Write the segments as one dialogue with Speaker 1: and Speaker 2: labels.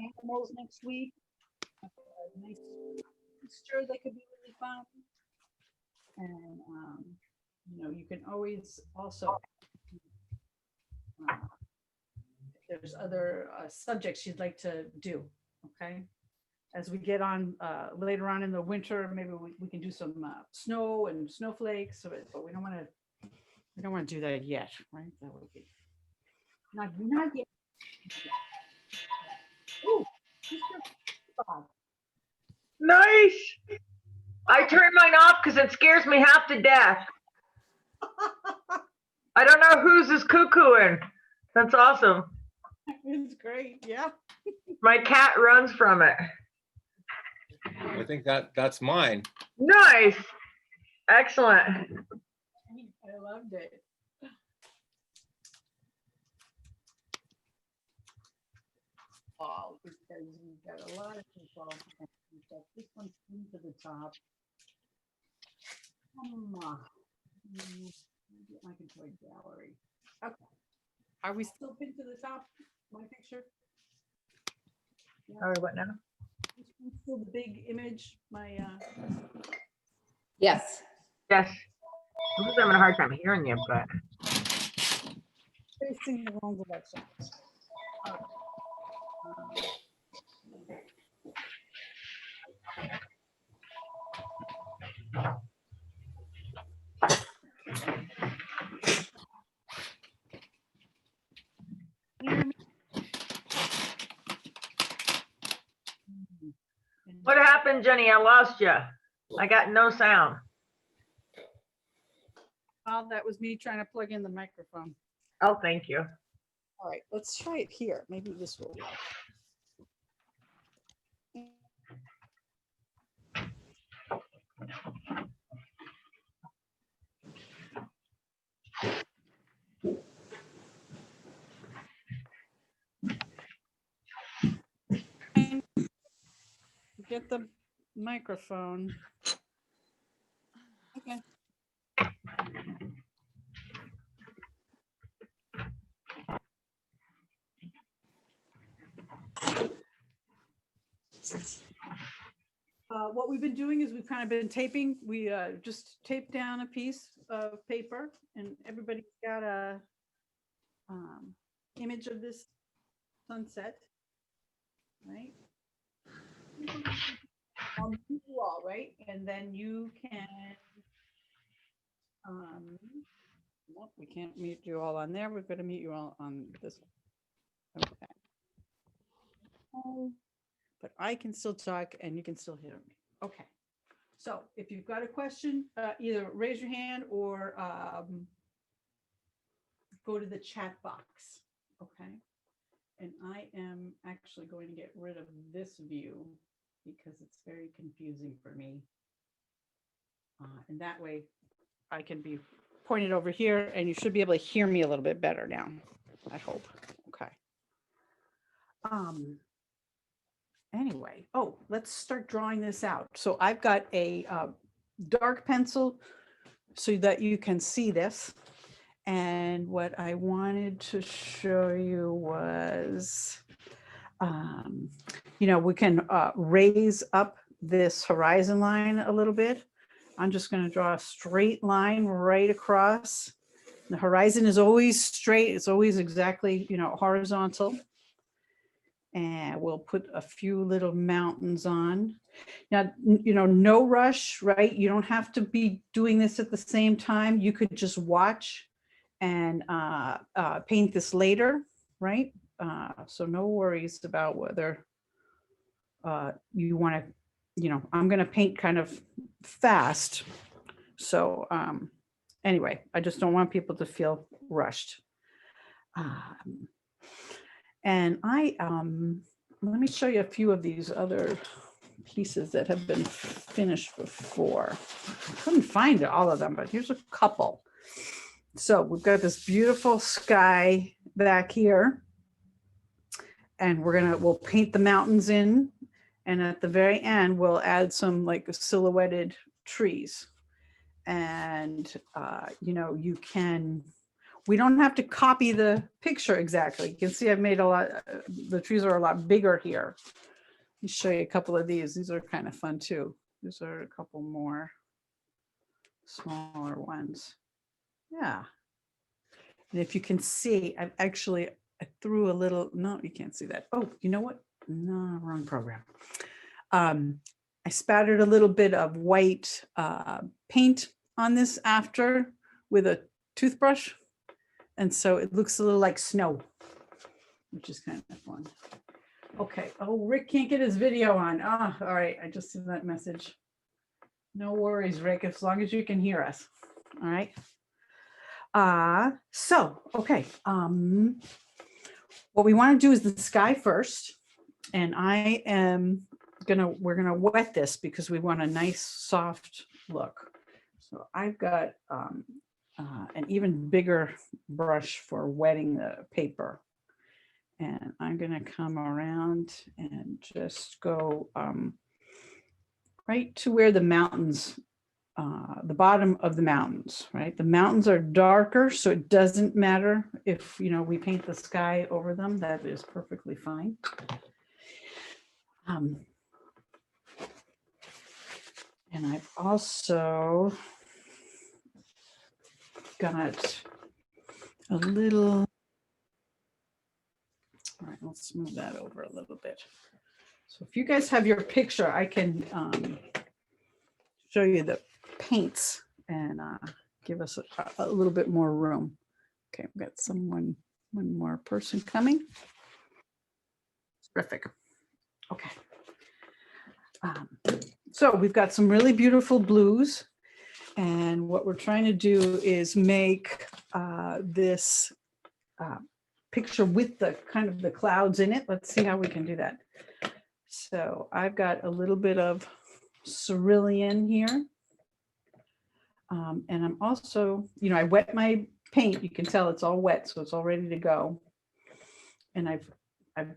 Speaker 1: animals next week. A nice picture that could be really fun. And you know, you can always also if there's other subjects you'd like to do, okay? As we get on later on in the winter, maybe we can do some snow and snowflakes, but we don't want to do that yet, right? That would be not yet. Ooh, Bob.
Speaker 2: Nice. I turned mine off because it scares me half to death. I don't know whose is cuckooing. That's awesome.
Speaker 1: It's great, yeah.
Speaker 2: My cat runs from it.
Speaker 3: I think that's mine.
Speaker 2: Nice. Excellent.
Speaker 1: I loved it. Oh, because we've got a lot of people. We've got this one to the top. Get my control gallery. Okay. Are we still pinned to the top? My picture? Yeah.
Speaker 2: All right, what now?
Speaker 1: This one's still the big image. My
Speaker 4: Yes.
Speaker 2: Yes. I'm just having a hard time hearing you, but
Speaker 1: facing the wrong direction.
Speaker 2: what happened, Jenny? I lost you. I got no sound.
Speaker 1: Oh, that was me trying to plug in the microphone.
Speaker 2: Oh, thank you.
Speaker 1: All right, let's try it here. Maybe this will work. Get the microphone. Okay. What we've been doing is we've kind of been taping. We just taped down a piece of paper, and everybody's got a image of this sunset, right? On the wall, right? And then you can, well, we can't mute you all on there. We're going to mute you all on this. Okay. But I can still talk and you can still hear me. Okay. So if you've got a question, either raise your hand or go to the chat box. Okay. And I am actually going to get rid of this view because it's very confusing for me. And that way I can be pointed over here and you should be able to hear me a little bit better now, I hope. Okay. Anyway, oh, let's start drawing this out. So I've got a dark pencil so that you can see this. And what I wanted to show you was, you know, we can raise up this horizon line a little bit. I'm just going to draw a straight line right across. The horizon is always straight. It's always exactly, you know, horizontal. And we'll put a few little mountains on. Now, you know, no rush, right? You don't have to be doing this at the same time. You could just watch and paint this later, right? So no worries about whether you want to, you know, I'm going to paint kind of fast. So anyway, I just don't want people to feel rushed. And let me show you a few of these other pieces that have been finished before. I couldn't find all of them, but here's a couple. So we've got this beautiful sky back here. And we'll paint the mountains in. And at the very end, we'll add some like silhouetted trees. And, you know, we don't have to copy the picture exactly. You can see I've made a lot, the trees are a lot bigger here. Let me show you a couple of these. These are kind of fun too. These are a couple more smaller ones. Yeah. And if you can see, I've actually, I threw a little, no, you can't see that. Oh, you know what? No, wrong program. I spattered a little bit of white paint on this after with a toothbrush. And so it looks a little like snow, which is kind of fun. Okay. Oh, Rick can't get his video on. Ah, all right. I just sent that message. No worries, Rick, as long as you can hear us. All right. Okay. What we want to do is the sky first. And we're gonna wet this because we want a nice soft look. So I've got an even bigger brush for wetting the paper. And I'm gonna come around and just go right to where the mountains, the bottom of the mountains, right? The mountains are darker, so it doesn't matter if, we paint the sky over them, that is perfectly fine. And I've also got a little, all right, let's move that over a little bit. So if you guys have your picture, I can show you the paints and give us a little bit more room. Okay, we've got one more person coming. Terrific. Okay. So we've got some really beautiful blues. And what we're trying to do is make this picture with the kind of the clouds in it. Let's see how we can do that. So I've got a little bit of cerulean here. And I'm also, I wet my paint. You can tell it's all wet, so it's all ready to go. And I've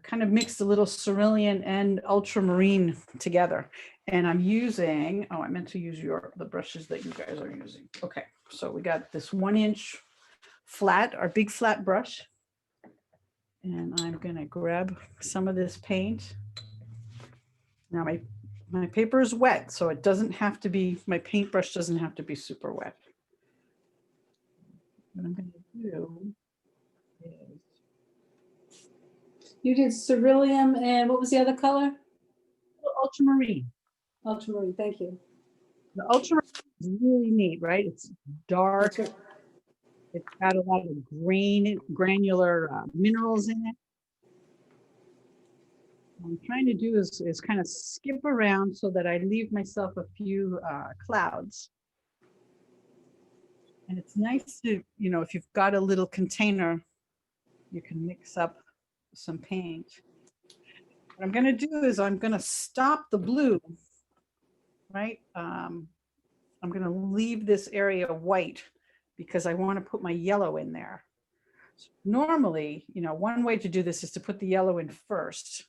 Speaker 1: kind of mixed a little cerulean and ultramarine together. And I'm using, I meant to use the brushes that you guys are using. Okay, so we got this 1-inch flat, our big flat brush. And I'm gonna grab some of this paint. Now my paper is wet, so it doesn't have to be, my paintbrush doesn't have to be super wet. What I'm gonna do is,
Speaker 4: you did cerulean and what was the other color?
Speaker 1: ultramarine.
Speaker 4: Ultramarine, thank you.
Speaker 1: The ultramarine is really neat, right? It's dark.
Speaker 4: That's right.
Speaker 1: It's got a lot of granular minerals in it. What I'm trying to do is kind of skip around so that I leave myself a few clouds. And it's nice to, if you've got a little container, you can mix up some paint. What I'm going to do is I'm going to stop the blue, right? I'm going to leave this area white because I want to put my yellow in there. So normally, one way to do this is to put the yellow in first,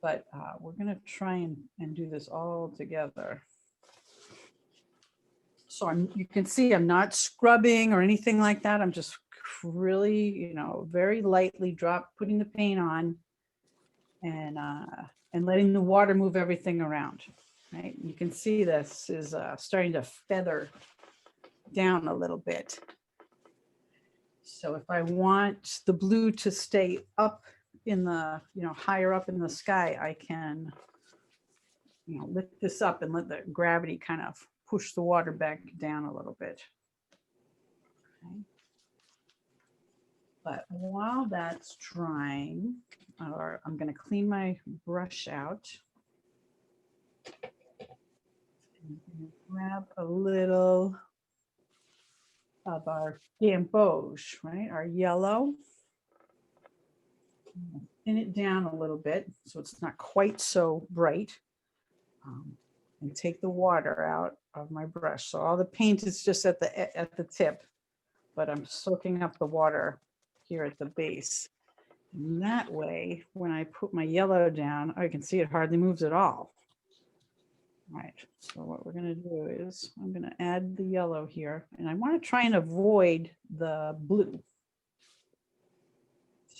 Speaker 1: but we're going to try and do this all together. So you can see I'm not scrubbing or anything like that. I'm just really, very lightly putting the paint on and letting the water move everything around, right? You can see this is starting to feather down a little bit. So if I want the blue to stay up in the, higher up in the sky, I can, lift this up and let the gravity kind of push the water back down a little bit. Okay. But while that's drying, I'm going to clean my brush out. And grab a little of our gamboge, right? Our yellow. Thin it down a little bit so it's not quite so bright. And take the water out of my brush. So all the paint is just at the tip, but I'm soaking up the water here at the base. And that way, when I put my yellow down, I can see it hardly moves at all. All right, so what we're gonna do is I'm gonna add the yellow here, and I wanna try and avoid the blue.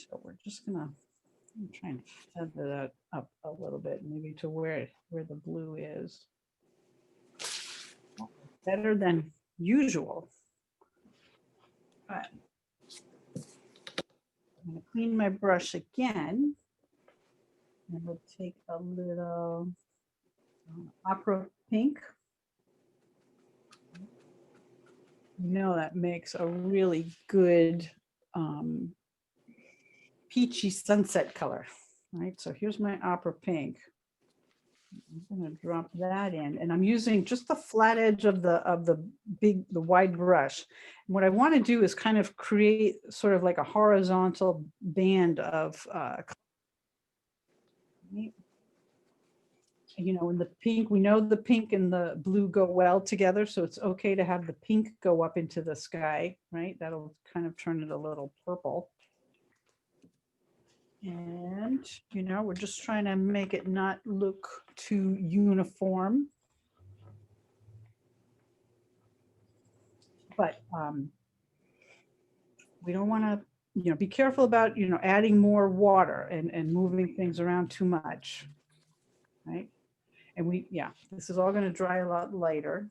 Speaker 1: So we're just gonna, I'm trying to feather that up a little bit, maybe to where the blue is. Better than usual. But I'm gonna clean my brush again. And we'll take a little opera pink. You know, that makes a really good peachy sunset color, right? So here's my opera pink. I'm going to drop that in, and I'm using just the flat edge of the wide brush. And what I want to do is kind of create sort of like a horizontal band of you know, in the pink, we know the pink and the blue go well together, so it's okay to have the pink go up into the sky, right? That'll kind of turn it a little purple. And, you know, we're just trying to make it not look too uniform. But we don't want to, you know, be careful about, you know, adding more water and moving things around too much, right? And we, yeah, this is all going to dry a lot lighter.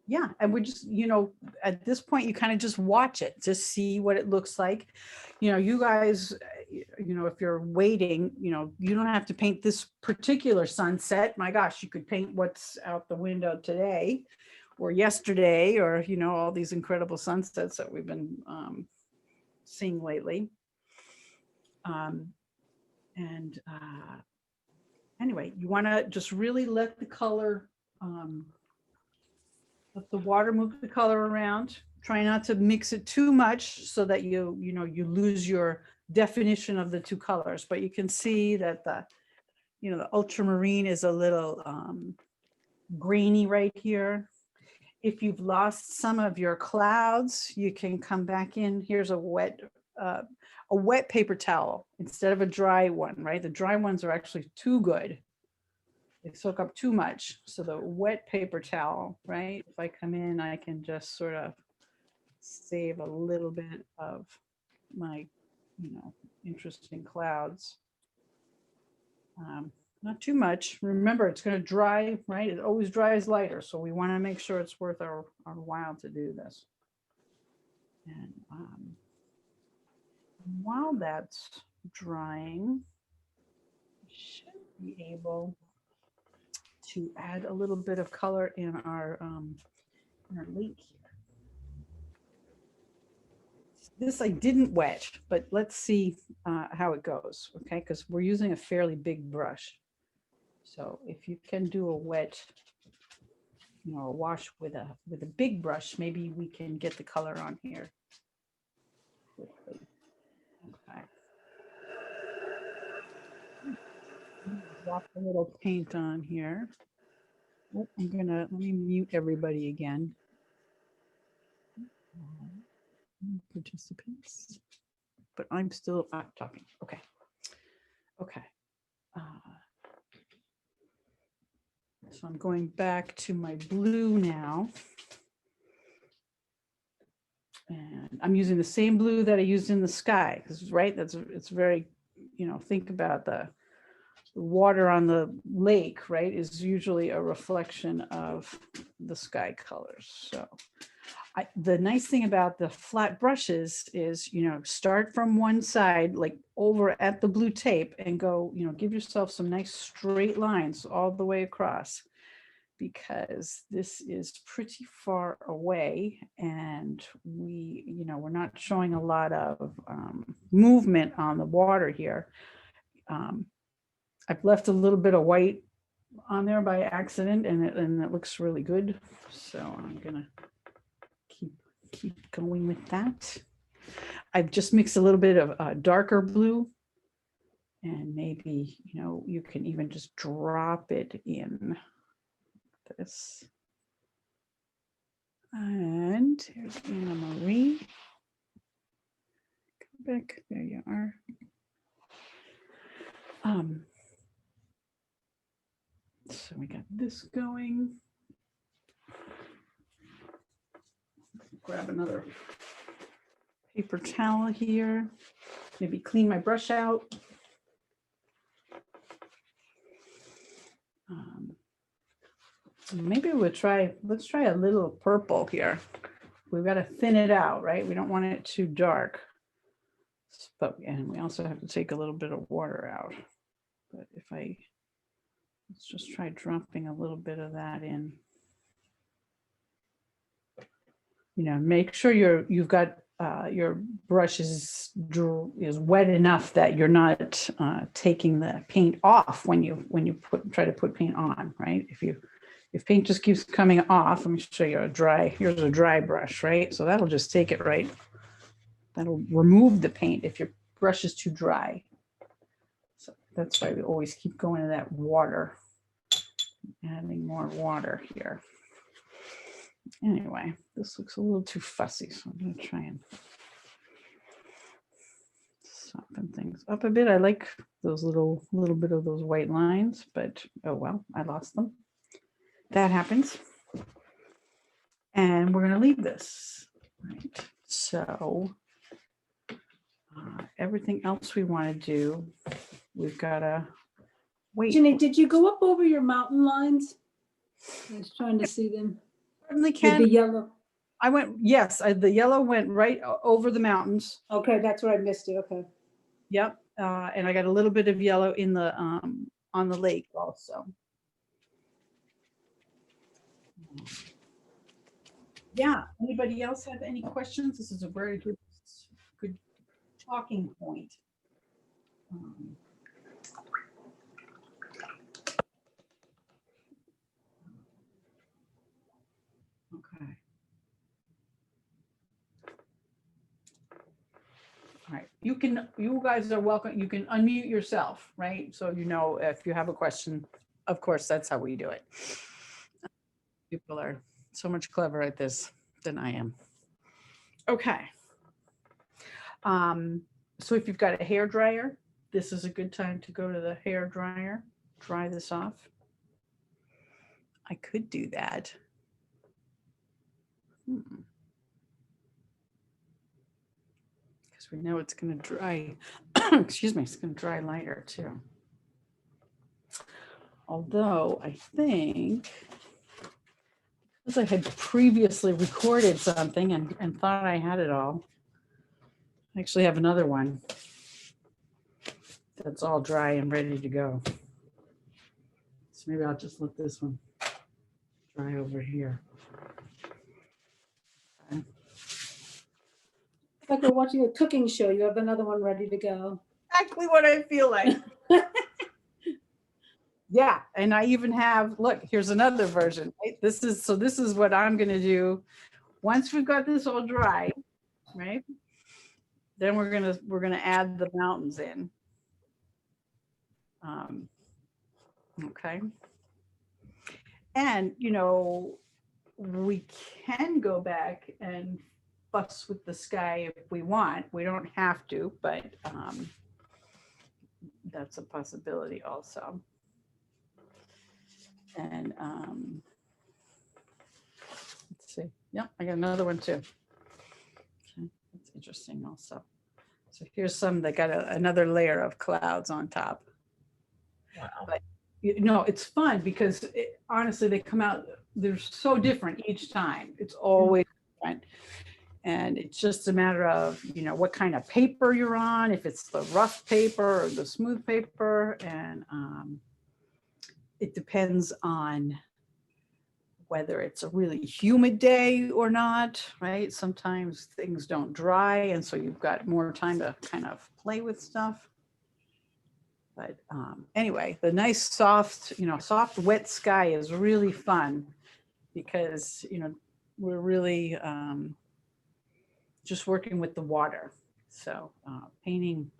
Speaker 1: Yeah, and we just, you know, at this point, you kind of just watch it, just see what it looks like. You know, you guys, you know, if you're waiting, you know, you don't have to paint this particular sunset. My gosh, you could paint what's out the window today or yesterday, or, you know, all these incredible sunsets that we've been seeing lately. Anyway, you want to just really let the color, let the water move the color around. Try not to mix it too much so that you know, you lose your definition of the two colors. But you can see that the, you know, the ultramarine is a little grainy right here. If you've lost some of your clouds, you can come back in. Here's a wet paper towel instead of a dry one, right? The dry ones are actually too good. They soak up too much. So the wet paper towel, right? If I come in, I can just sort of save a little bit of my, you know, interesting clouds. Not too much. Remember, it's going to dry, right? It always dries lighter. So we want to make sure it's worth our while to do this. And while that's drying, we should be able to add a little bit of color in our lake here. This I didn't wet, but let's see how it goes, okay? Because we're using a fairly big brush. So if you can do a wet, you know, a wash with a big brush, maybe we can get the color on here quickly. Okay. Drop a little paint on here. Oh, let me mute everybody again. Participants, but I'm still talking. Okay. Okay. So I'm going back to my blue now. And I'm using the same blue that I used in the sky, because right, it's very, you know, think about the water on the lake, right, is usually a reflection of the sky colors. So the nice thing about the flat brushes is, you know, start from one side, like over at the blue tape, and go, you know, give yourself some nice straight lines all the way across, because this is pretty far away and we, you know, we're not showing a lot of movement on the water here. I've left a little bit of white on there by accident, and it looks really good. So I'm gonna keep going with that. I've just mixed a little bit of darker blue, and maybe, you know, you can even just drop it in this. And here's Anna Marie. Come back, there you are. so we got this going. Grab another paper towel here. Maybe clean my brush out. Maybe let's try a little purple here. We've got to thin it out, right? We don't want it too dark. And we also have to take a little bit of water out. But let's just try dropping a little bit of that in. Make sure you've got your brush is wet enough that you're not taking the paint off when you try to put paint on, right? If paint just keeps coming off, let me show you here's a dry brush, right? So that'll just take it right. That'll remove the paint if your brush is too dry. So that's why we always keep going to that water, adding more water here. Anyway, this looks a little too fussy, so I'm going to try and soften things up a bit. I like those little bit of those white lines, but oh well, I lost them. That happens. And we're going to leave this, right? So everything else we want to do, we've got to wait.
Speaker 4: Jenny, did you go up over your mountain lines? I was trying to see them.
Speaker 1: Certainly
Speaker 4: With
Speaker 1: can.
Speaker 4: the yellow.
Speaker 1: I went, yes, the yellow went right over the mountains.
Speaker 4: Okay, that's where I missed it. Okay.
Speaker 1: Yep. And I got a little bit of yellow in the on the lake also. Yeah. Anybody else have any questions? This is a very good talking point. Okay. All right. You guys are welcome. You can unmute yourself, right? So if you have a question, of course, that's how we do it. People are so much clever at this than I am. Okay. So if you've got a hair dryer, this is a good time to go to the hair dryer, dry this off. I could do that. Because we know it's going to dry, excuse me, it's going to dry lighter too. Although I think, because I had previously recorded something and thought I had it all, I actually have another one that's all dry and ready to go. So maybe I'll just let this one dry over here. Okay.
Speaker 4: It's like we're watching a cooking show. You have another one ready to go.
Speaker 1: Exactly what I feel like. Yeah, and I even have, look, here's another version. Right? This is what I'm gonna do. Once we've got this all dry, right? Then we're gonna add the mountains in. Okay. And we can go back and fuss with the sky if we want. We don't have to, but that's a possibility also. And let's see. Yep, I got another one too. Okay, that's interesting also. So here's some that got another layer of clouds on top.
Speaker 2: Wow.
Speaker 1: But it's fun because honestly, they come out, they're so different each time. It's always different. And it's just a matter of, what kind of paper you're on, if it's the rough paper or the smooth paper. And it depends on whether it's a really humid day or not, right? Sometimes things don't dry, and so you've got more time to kind of play with stuff. But anyway, the nice soft wet sky is really fun because, we're really just working with the water. So painting,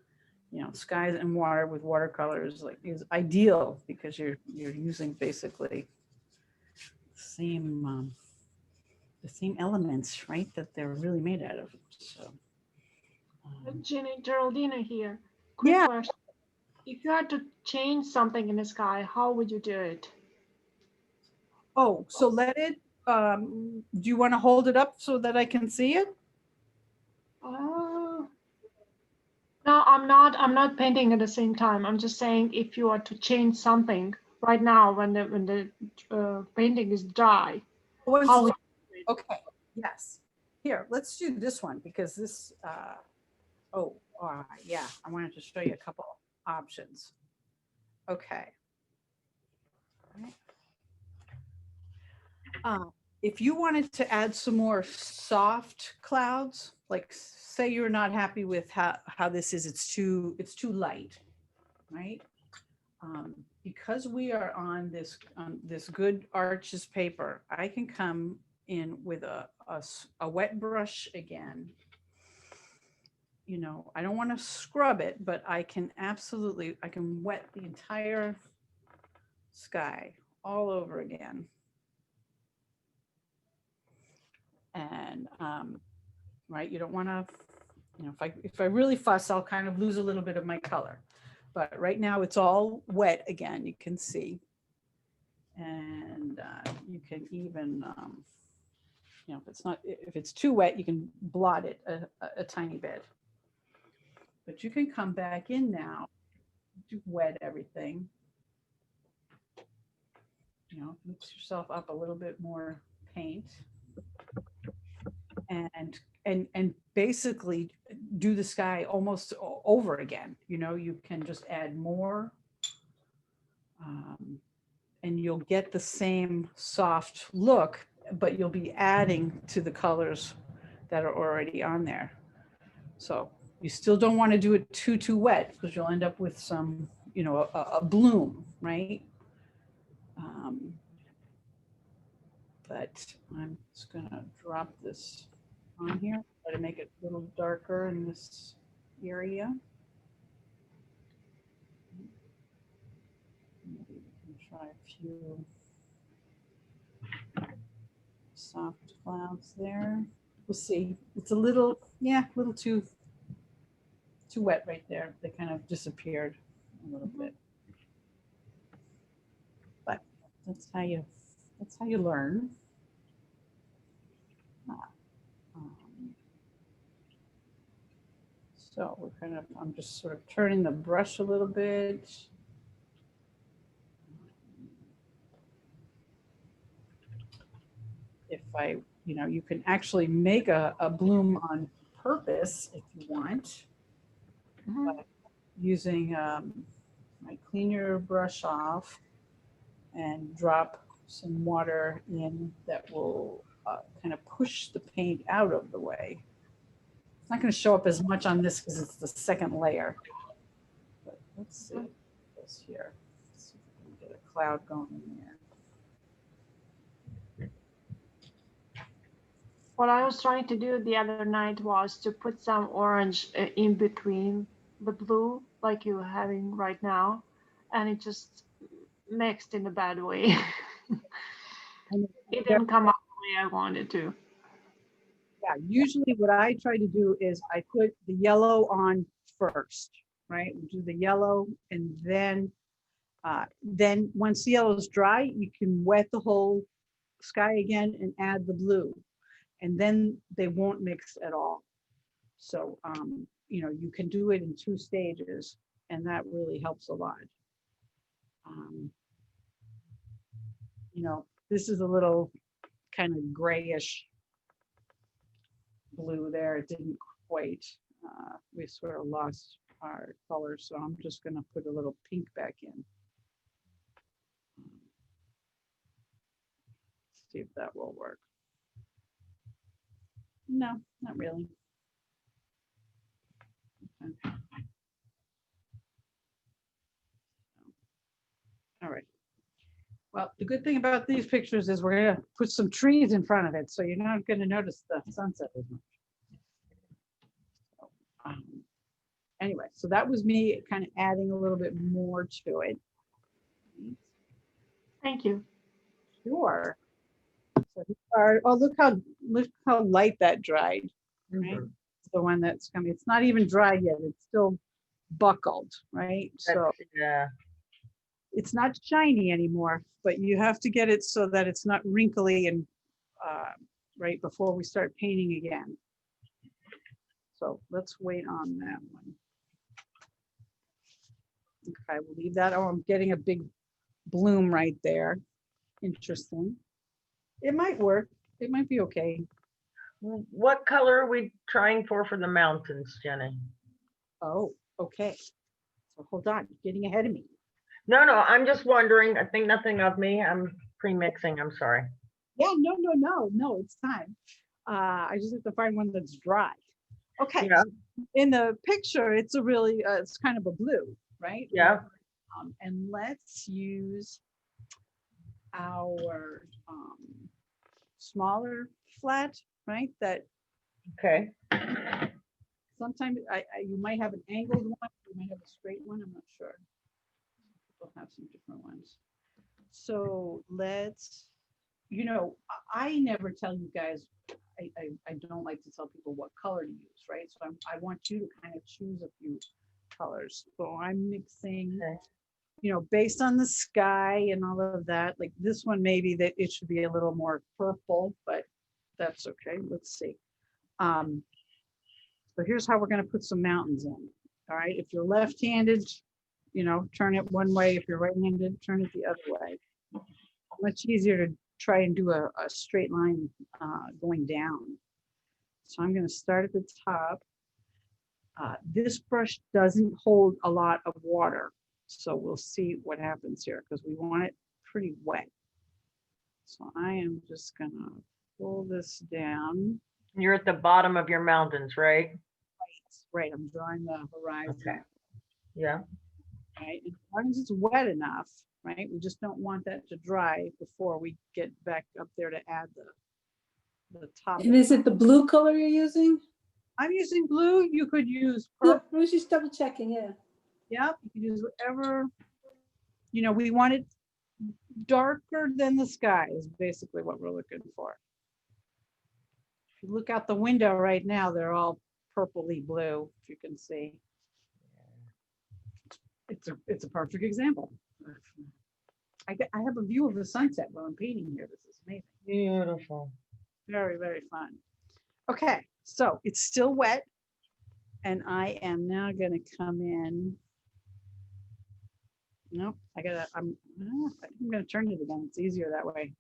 Speaker 1: skies and water with watercolors is ideal because you're using basically the same elements, right, that they're really made out of. So
Speaker 5: Jenny, Geraldina here. Quick
Speaker 1: Yeah.
Speaker 5: question. If you had to change something in the sky, how would you do it?
Speaker 1: Oh, so let it, do you want to hold it up so that I can see it?
Speaker 5: No, I'm not painting at the same time. I'm just saying if you are to change something right now when the painting is dry,
Speaker 1: Once
Speaker 5: how
Speaker 1: it's- Okay, yes. Here, let's do this one because this, oh, all right, yeah, I wanted to show you a couple options. Okay. If you wanted to add some more soft clouds, like say you're not happy with how this is, it's too light, right? Because we are on this good arches paper, I can come in with a wet brush again. You know, I don't want to scrub it, but I can wet the entire sky all over again. And right, you don't want to, you know, if I really fuss, I'll kind of lose a little bit of my color. But right now it's all wet again, you can see. And you can even, you know, if it's too wet, you can blot it a tiny bit. But you can come back in now to wet everything. You know, mix yourself up a little bit more paint. And basically do the sky almost over again. You know, you can just add more. And you'll get the same soft look, but you'll be adding to the colors that are already on there. So you still don't want to do it too wet because you'll end up with some, you know, a bloom, right? But I'm just gonna drop this on here, try to make it a little darker in this area. Maybe we can try a few soft clouds there. We'll see. It's a little, yeah, a little too wet right there. They kind of disappeared a little bit. But that's how you learn. So we're kind of, I'm just sort of turning the brush a little bit. If I, you know, you can actually make a bloom on purpose if you want. Using, I clean your brush off and drop some water in that will kind of push the paint out of the way. It's not going to show up as much on this because it's the second layer. But let's see this here. Let's see if we can get a cloud going in there.
Speaker 5: what I was trying to do the other night was to put some orange in between the blue, like you're having right now, and it just mixed in a bad way. It didn't come out the way I wanted to.
Speaker 1: Yeah, usually what I try to do is I put the yellow on first, right? We do the yellow, and then once the yellow is dry, you can wet the whole sky again and add the blue, and then they won't mix at all. So, you know, you can do it in 2 stages, and that really helps a lot. You know, this is a little kind of grayish blue there. It didn't quite, we sort of lost our color. So I'm just going to put a little pink back in. See if that will work. No, not really. Okay. All right. Well, the good thing about these pictures is we're going to put some trees in front of it, so you're not going to notice the sunset as much. So, anyway, so that was me kind of adding a little bit more to it.
Speaker 5: Thank you.
Speaker 1: Sure. So oh, look how light that dried. Right? It's the one that's coming. It's not even dried yet. It's still buckled, right? So
Speaker 2: Yeah.
Speaker 1: it's not shiny anymore, but you have to get it so that it's not wrinkly and right before we start painting again. So let's wait on that one. Okay, we'll leave that. Oh, I'm getting a big bloom right there. Interesting. It might work. It might be okay.
Speaker 2: What color are we trying for the mountains, Jenny?
Speaker 1: Oh, okay. So hold on, you're getting ahead of me.
Speaker 2: No, I'm just wondering. I think nothing of me. I'm pre-mixing. I'm sorry.
Speaker 1: Yeah, no, it's time. I just have to find one that's dry. Okay.
Speaker 2: Yeah.
Speaker 1: In the picture, it's a really, it's kind of a blue, right?
Speaker 2: Yeah.
Speaker 1: And let's use our smaller flat, right? That
Speaker 2: Okay.
Speaker 1: sometimes you might have an angled one, you might have a straight one, I'm not sure. People have some different ones. So let's, I never tell you guys, I don't like to tell people what color to use, right? So I want you to kind of choose a few colors. So I'm mixing,
Speaker 2: Okay.
Speaker 1: based on the sky and all of that, like this one, maybe that it should be a little more purple, but that's okay. Let's see. So here's how we're going to put some mountains in. All right. If you're left-handed, turn it one way. If you're right-handed, turn it the other way. Much easier to try and do a straight line going down. So I'm going to start at the top. This brush doesn't hold a lot of water. So we'll see what happens here because we want it pretty wet. So I am just going to pull this down.
Speaker 2: You're at the bottom of your mountains, right?
Speaker 1: Right, I'm drawing the horizon.
Speaker 2: Okay. Yeah.
Speaker 1: Right, as long as it's wet enough, right? We just don't want that to dry before we get back up there to add the top.
Speaker 4: And is it the blue color you're using?
Speaker 1: I'm using blue. You could use
Speaker 4: No,
Speaker 1: purple.
Speaker 4: I was just double checking, yeah.
Speaker 1: Yep, you can use whatever. We want it darker than the sky is basically what we're looking for. If you look out the window right now, they're all purpley blue, if you can see. It's a perfect example. I have a view of the sunset while I'm painting here. This is amazing.
Speaker 2: Beautiful.
Speaker 1: Very, very fun. Okay, so it's still wet. And I am now gonna come in. Nope, I'm gonna turn it again. It's easier that way.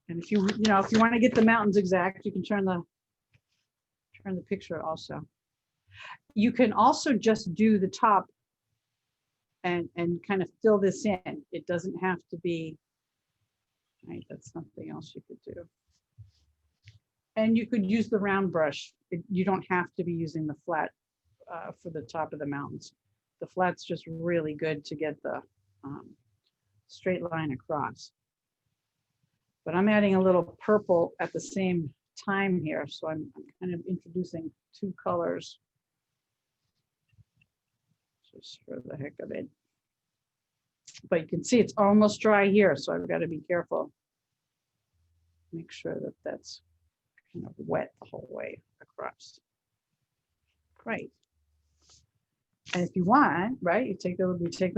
Speaker 1: And if you want to get the mountains exact, you can turn the picture also. You can also just do the top and kind of fill this in. It doesn't have to be, right, that's something else you could do. And you could use the round brush. You don't have to be using the flat for the top of the mountains. The flat's just really good to get the straight line across. But I'm adding a little purple at the same time here. So I'm kind of introducing two colors. Just for the heck of it. But you can see it's almost dry here. So I've got to be careful. Make sure that that's kind of wet the whole way across. Right. And if you want, right, we take the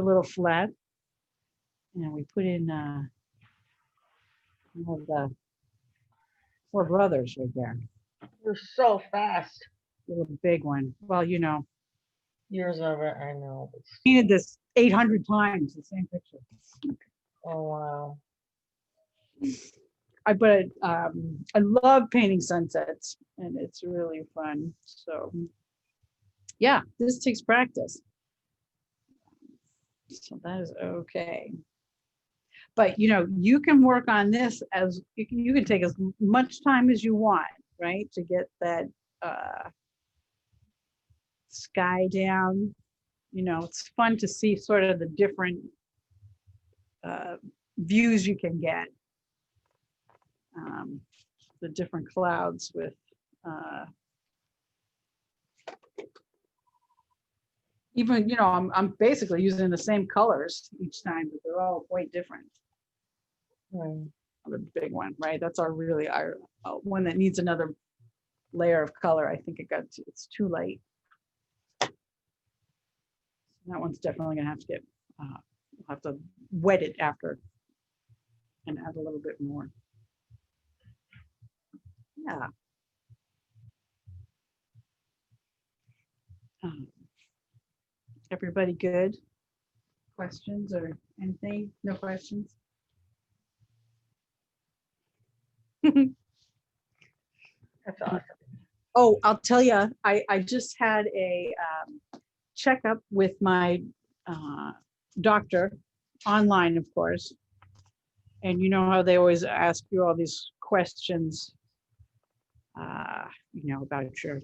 Speaker 1: little flat and we put in one of the four brothers right there.
Speaker 2: You're so fast.
Speaker 1: Little big one. Well,
Speaker 2: Years of it, I know.
Speaker 1: painted this 800 times, the same picture.
Speaker 2: Oh, wow.
Speaker 1: I love painting sunsets and it's really fun. So yeah, this takes practice. So that is okay. But you can work on this as you can take as much time as you want, right? To get that sky down. It's fun to see sort of the different views you can get. The different clouds with even, I'm basically using the same colors each time, but they're all quite different.
Speaker 2: Right.
Speaker 1: The big one, right? That's our one that needs another layer of color. I think it's too light. That one's definitely gonna have to get I'll have to wet it after and add a little bit more. Yeah. Everybody good? Questions or anything? No questions?
Speaker 2: That's awesome.
Speaker 1: Oh, I'll tell you, I just had a checkup with my doctor online, of course. And you know how they always ask you all these questions, about your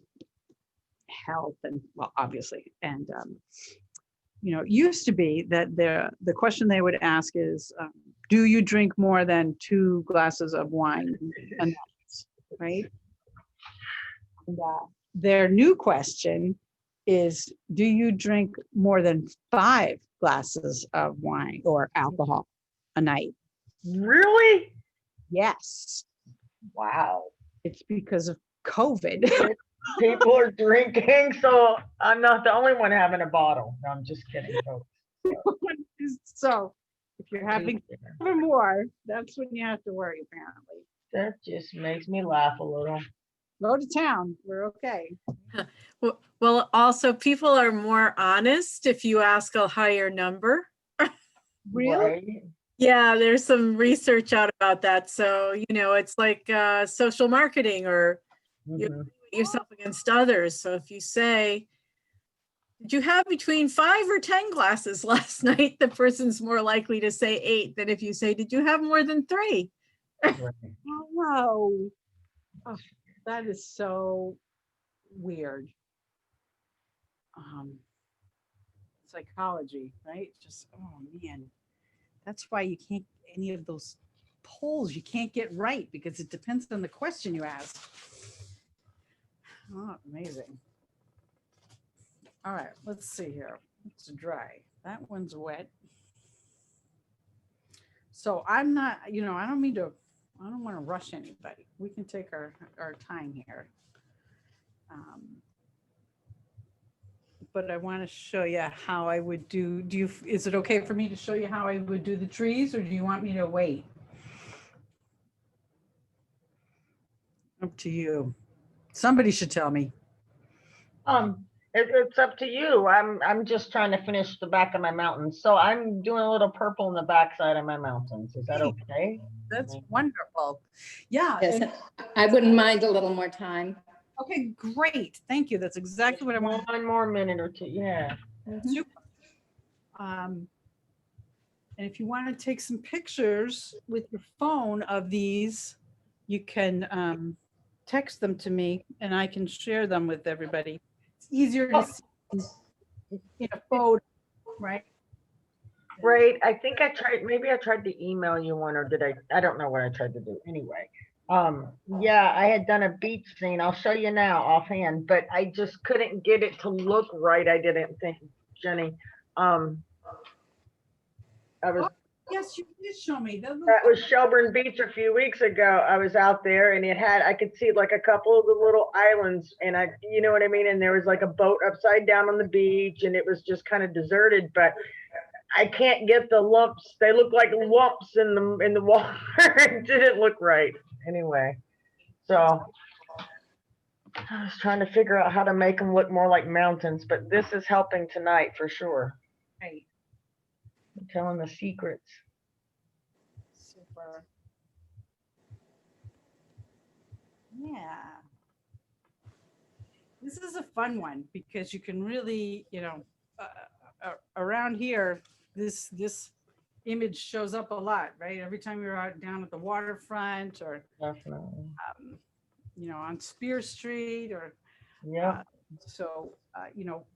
Speaker 1: health and, well, obviously. And, it used to be that the question they would ask is, do you drink more than 2 glasses of wine a night, right? And, their new question is, do you drink more than 5 glasses of wine or alcohol a night?
Speaker 2: Really?
Speaker 1: Yes,
Speaker 2: Wow.
Speaker 1: it's because of COVID.
Speaker 2: People are drinking, so I'm not the only one having a bottle. No, I'm just kidding, folks.
Speaker 1: So if you're having 7 more, that's when you have to worry, apparently.
Speaker 2: That just makes me laugh a little.
Speaker 1: Go to town, we're okay.
Speaker 6: Well, also people are more honest if you ask a higher number.
Speaker 1: Really?
Speaker 2: Right?
Speaker 6: Yeah, there's some research out about that. So, it's like social marketing, or you
Speaker 2: Mhm.
Speaker 6: put yourself against others. So if you say, did you have between 5 or 10 glasses last night? The person's more likely to say 8 than if you say, did you have more than 3?
Speaker 2: Right.
Speaker 1: Oh, wow. Oh, that is so weird. Psychology, right? Just, oh man. That's why you can't, any of those polls you can't get right, because it depends on the question you ask. Oh, amazing. All right, let's see here. It's dry. That one's wet. So I'm not, I don't want to rush anybody. We can take our time here. But I want to show you how I would is it okay for me to show you how I would do the trees, or do you want me to wait? Up to you. Somebody should tell me.
Speaker 2: It's up to you. I'm just trying to finish the back of my mountains. So I'm doing a little purple in the backside of my mountains. Is that okay?
Speaker 1: That's wonderful. Yeah.
Speaker 7: Yes,
Speaker 1: and-
Speaker 7: I wouldn't mind a little more time.
Speaker 1: okay, great. Thank you. That's exactly what I want.
Speaker 2: One more minute or two. Yeah.
Speaker 1: Super. And if you want to take some pictures with your phone of these, you can text them to me and I can share them with everybody. It's easier to see in a photo, right?
Speaker 2: Right. I think maybe I tried to email you one, or did I don't know what I tried to do. Anyway. Yeah, I had done a beach scene. I'll show you now offhand, but I just couldn't get it to look right. I didn't think, Jenny.
Speaker 1: Yes, you did show me.
Speaker 2: That was Shelburne Beach a few weeks ago. I was out there and I could see like a couple of the little islands, and you know what I mean? And there was like a boat upside down on the beach, and it was just kind of deserted, but I can't get the lumps. They look like lumps in the water. It didn't look right. Anyway, so I was trying to figure out how to make them look more like mountains, but this is helping tonight for sure.
Speaker 1: Right.
Speaker 2: I'm telling the secrets.
Speaker 1: Super. Yeah. This is a fun one because you can really, around here, this image shows up a lot, right? Every time you're out down at the waterfront, or
Speaker 2: Definitely.
Speaker 1: On Spear Street, or
Speaker 2: Yeah.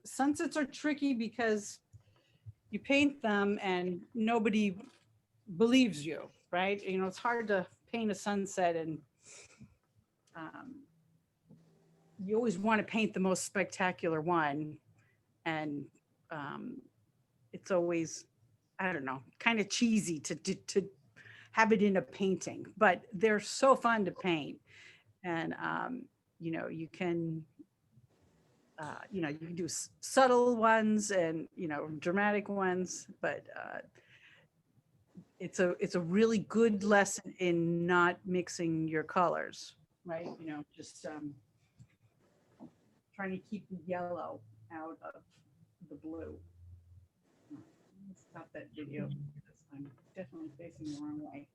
Speaker 1: Sunsets are tricky because you paint them and nobody believes you, right? It's hard to paint a sunset, and you always want to paint the most spectacular one, and it's always, I don't know, kind of cheesy to have it in a painting, but they're so fun to paint. And you can you know, you can do subtle ones and, you know, dramatic ones, but it's a really good lesson in not mixing your colors, right? You know, just trying to keep the yellow out of the blue. Let's stop that video because I'm definitely facing the wrong way.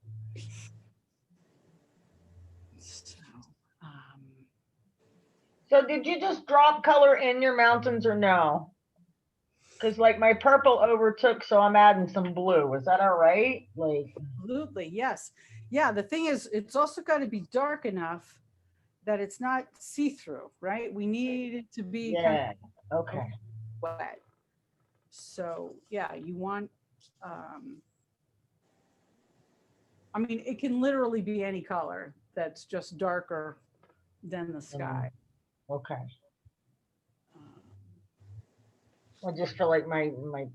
Speaker 1: So,
Speaker 2: So did you just drop color in your mountains or no? Because like my purple overtook, so I'm adding some blue. Is that all right? Like,
Speaker 1: absolutely, yes. Yeah, the thing is, it's also got to be dark enough that it's not see-through, right? We need it to be kind
Speaker 2: yeah, okay.
Speaker 1: of wet. So yeah, you want, I mean, it can literally be any color that's just darker than the sky.
Speaker 2: Okay.
Speaker 1: Um,
Speaker 2: I just feel like my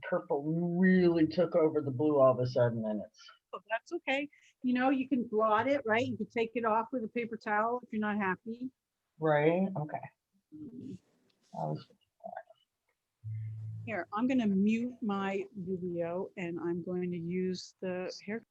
Speaker 2: purple really took over the blue all of a sudden, and it's
Speaker 1: Oh, that's okay. You know, you can blot it, right? You can take it off with a paper towel if you're not happy.
Speaker 2: right. Okay.
Speaker 1: Um,
Speaker 2: I was,
Speaker 1: Here, I'm going to mute my video and I'm going to use the hair.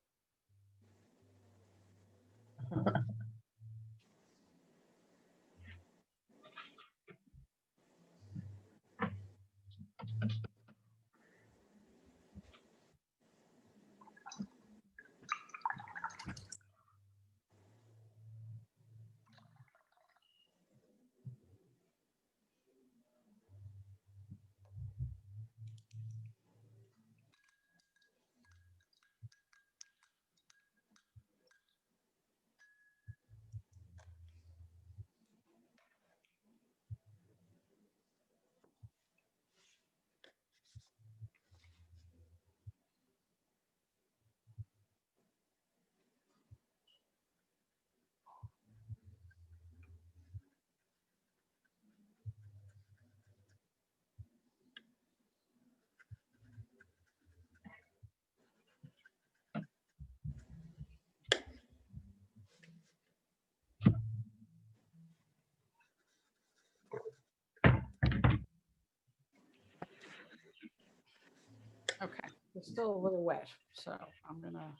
Speaker 1: Okay, it's still a little wet, so I'm gonna.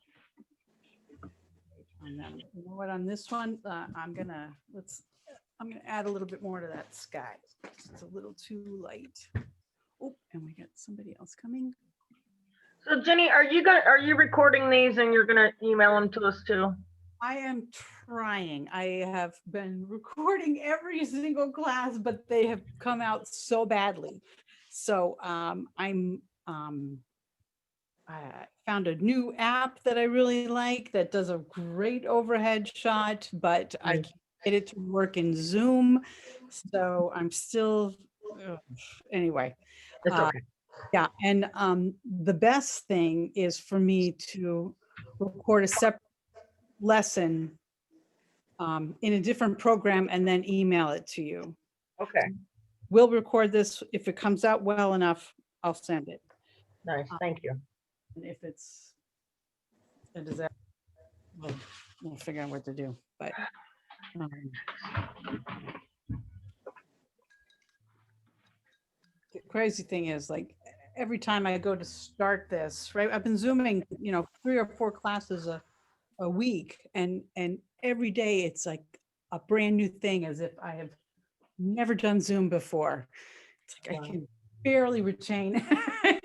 Speaker 1: And then, you know what, on this one, I'm gonna add a little bit more to that sky. It's a little too light. Oh, and we got somebody else coming.
Speaker 2: so Jenny, are you recording these and you're gonna email them to us too?
Speaker 1: I am trying. I have been recording every single class, but they have come out so badly. So I found a new app that I really like that does a great overhead shot, but I can't get it to work in Zoom. So I'm still, anyway.
Speaker 2: It's okay.
Speaker 1: Yeah, and the best thing is for me to record a separate lesson in a different program and then email it to you.
Speaker 2: Okay.
Speaker 1: We'll record this. If it comes out well enough, I'll send it.
Speaker 2: Nice. Thank you.
Speaker 1: And if it's a disaster, we'll figure out what to do. But the crazy thing is, like, every time I go to start this, right? I've been Zooming, you know, 3 or 4 classes a week, and every day it's like a brand new thing, as if I have never done Zoom before. It's like I can barely retain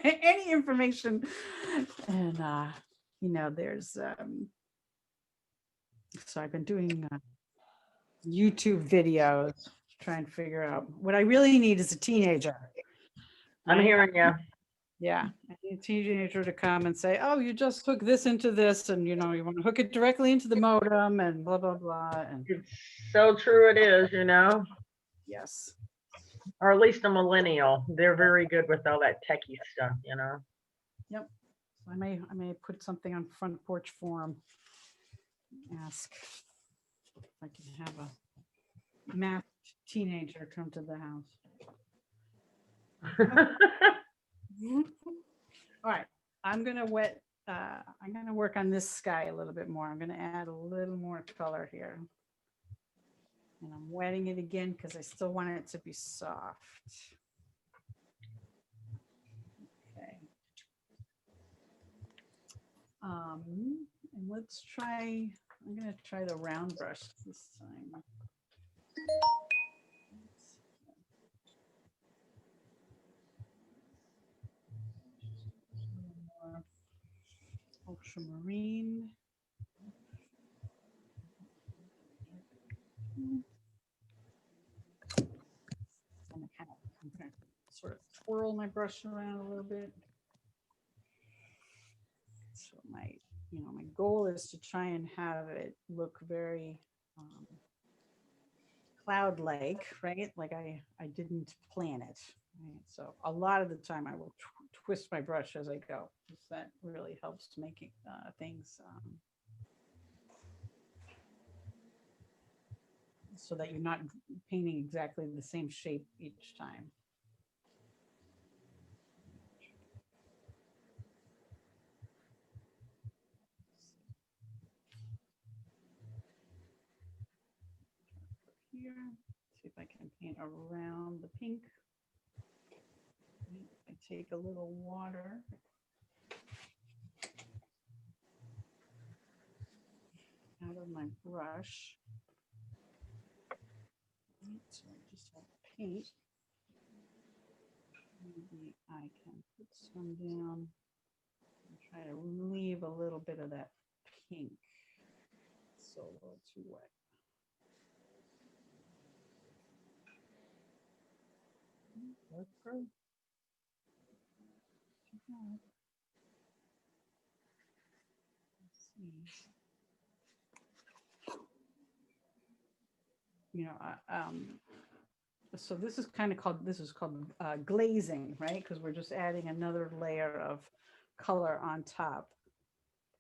Speaker 1: any information, and you know, there's so I've been doing YouTube videos, trying to figure out what I really need is a teenager.
Speaker 2: I'm
Speaker 1: right?
Speaker 2: hearing you.
Speaker 1: Yeah, I need a teenager to come and say, "Oh, you just hook this into this, and you know, you want to hook it directly into the modem, and blah blah blah." And
Speaker 2: It's so true. It is, you know,
Speaker 1: yes,
Speaker 2: or at least a millennial. They're very good with all that techie stuff, you know.
Speaker 1: yep. So I may put something on Front Porch Forum. Ask if I can have a math teenager come to the house. All right, I'm gonna work on this sky a little bit more. I'm gonna add a little more color here. And I'm wetting it again because I still want it to be soft. Okay. And let's try, I'm gonna try the round brush this time. More ultramarine. I'm gonna sort of twirl my brush around a little bit. So my goal is to try and have it look very cloud-like, right? Like I didn't plan it, right? So a lot of the time I will twist my brush as I go, because that really helps making things so that you're not painting exactly the same shape each time. Here, see if I can paint around the pink. I take a little water. Out of my brush. So I just have paint. Maybe I can put some down and try to leave a little bit of that pink. So a little too wet. Let's see. You know, so this is kind of called, glazing, right? Because we're just adding another layer of color on top.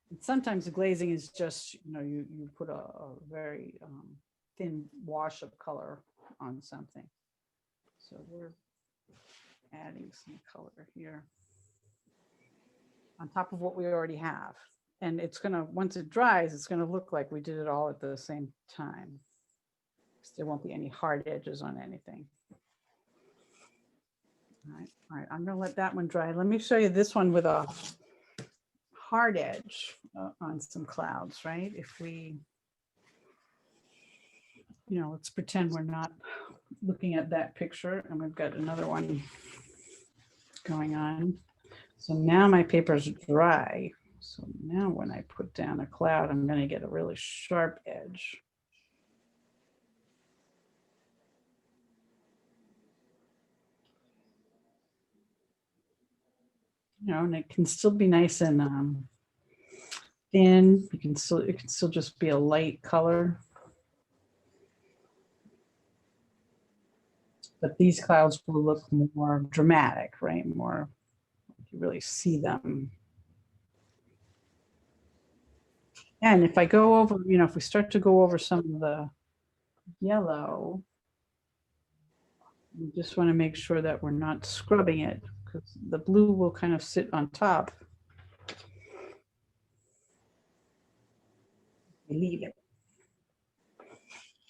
Speaker 1: And sometimes the glazing is just, you know, you put a very thin wash of color on something. So we're adding some color here on top of what we already have. And it's gonna, once it dries, it's gonna look like we did it all at the same time. There won't be any hard edges on anything. All right, I'm gonna let that one dry. Let me show you this one with a hard edge on some clouds, right? If we, you know, let's pretend we're not looking at that picture and we've got another one going on. So now my paper's dry. So now when I put down a cloud, I'm gonna get a really sharp edge. You know, and it can still be nice and thin. It can still just be a light color. But these clouds will look more dramatic, right? More, you really see them. And if I go over, you know, if we start to go over some of the yellow, we just want to make sure that we're not scrubbing it, because the blue will kind of sit on top. Leave it.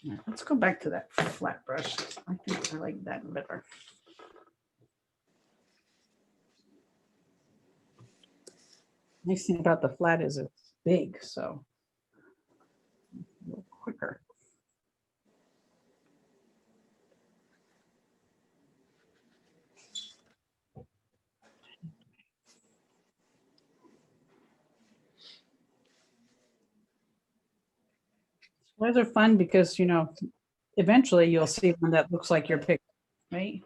Speaker 1: Right, let's go back to that flat brush. I think I like that better. Nice thing about the flat is it's big, so a little quicker. Those are fun because, you know, eventually you'll see one that looks like your picture, right?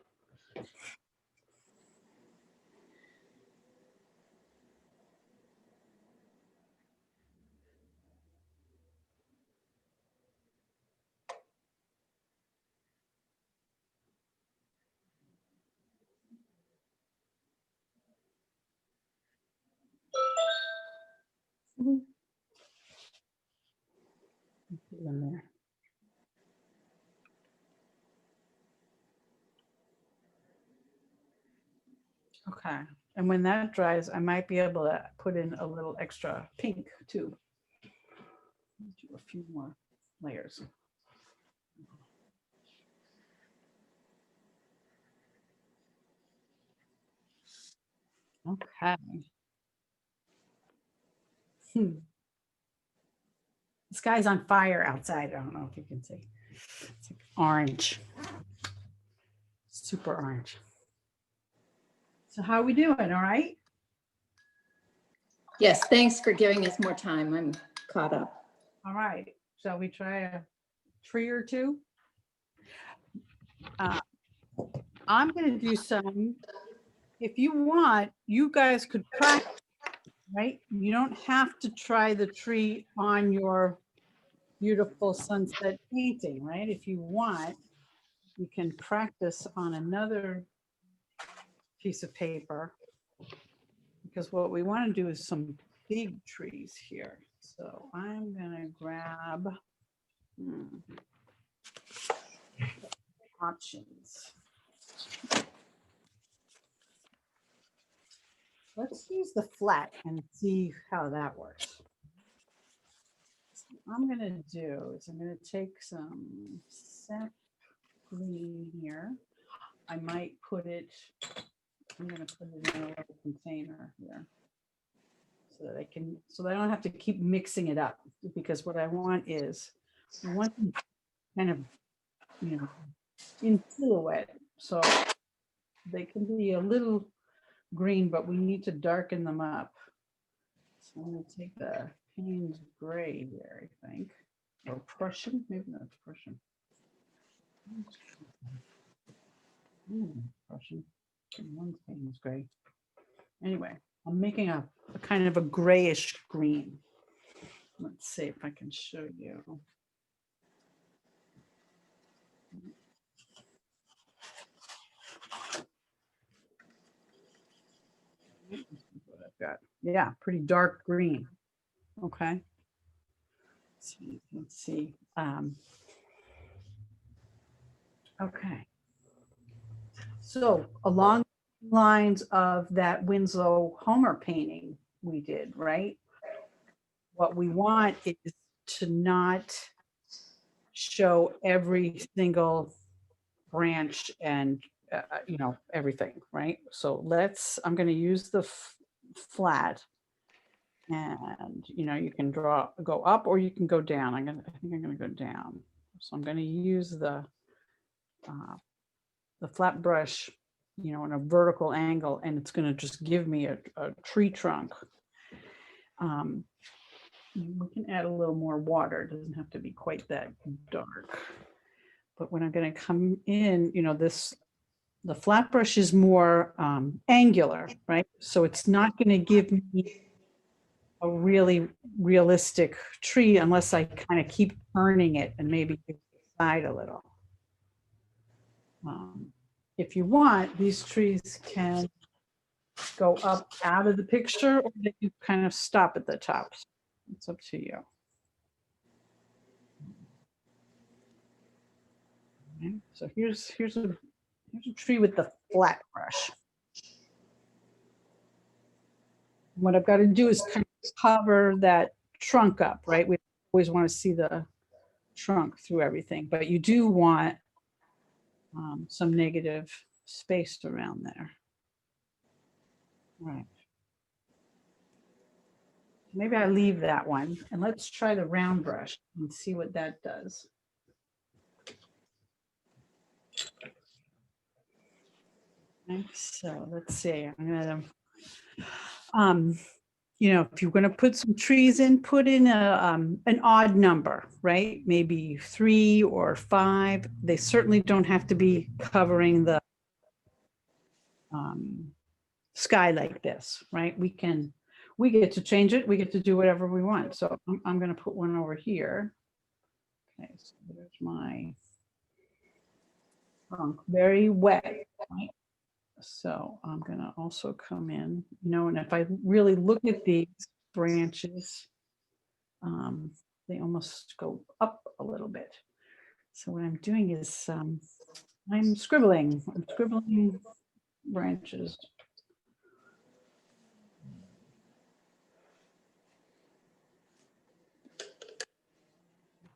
Speaker 1: Put it in there. Okay, and when that dries, I might be able to put in a little extra pink too. Do a few more layers. Okay. Hmm. The sky's on fire outside. I don't know if you can see. It's like orange. Super orange. So how are we doing? All right?
Speaker 7: Yes, thanks for giving us more time. I'm caught up.
Speaker 1: All right. Shall we try a tree or two? I'm going to do some. If you want, you guys could practice, right? You don't have to try the tree on your beautiful sunset painting, right? If you want, you can practice on another piece of paper, because what we want to do is some big trees here. So I'm gonna grab options. Let's use the flat and see how that works. What I'm gonna do is I'm gonna take some sap green here. I might put it, I'm gonna put it in a little container here, so that I can, so that I don't have to keep mixing it up, because what I want is, I want them kind of, you know, in silhouette, so they can be a little green, but we need to darken them up. So I'm gonna take the Payne's gray here, I think, or Prussian, maybe not Prussian. Prussian, one's Payne's gray. Anyway, I'm making a kind of a grayish green. Let's see if I can show you. What I've got. Yeah, pretty dark green. Okay. Let's see. Okay. So along the lines of that Winslow Homer painting we did, right? What we want is to not show every single branch and you know, everything, right? So I'm going to use the flat, and you know, you can go up or you can go down. I think I'm going to go down. So I'm going to use the flat brush, you know, in a vertical angle, and it's going to just give me a tree trunk. We can add a little more water. It doesn't have to be quite that dark. But when I'm going to come in, you know, the flat brush is more angular, right? So it's not going to give me a really realistic tree unless I kind of keep turning it and maybe side a little. If you want, these trees can go up out of the picture, or they can kind of stop at the tops. It's up to you. Okay, so here's a tree with the flat brush. What I've got to do is kind of cover that trunk up, right? We always want to see the trunk through everything, but you do want some negative space around there. Right. Maybe I leave that one, and let's try the round brush and see what that does. Okay, so let's see. I'm gonna, you know, if you're gonna put some trees in, put in an odd number, right? Maybe 3 or 5. They certainly don't have to be covering the sky like this, right? We get to change it. We get to do whatever we want. So I'm going to put one over here. Okay, so there's my trunk, very wet, right? So I'm going to also come in, you know, and if I really look at these branches, they almost go up a little bit. So what I'm doing is I'm scribbling branches.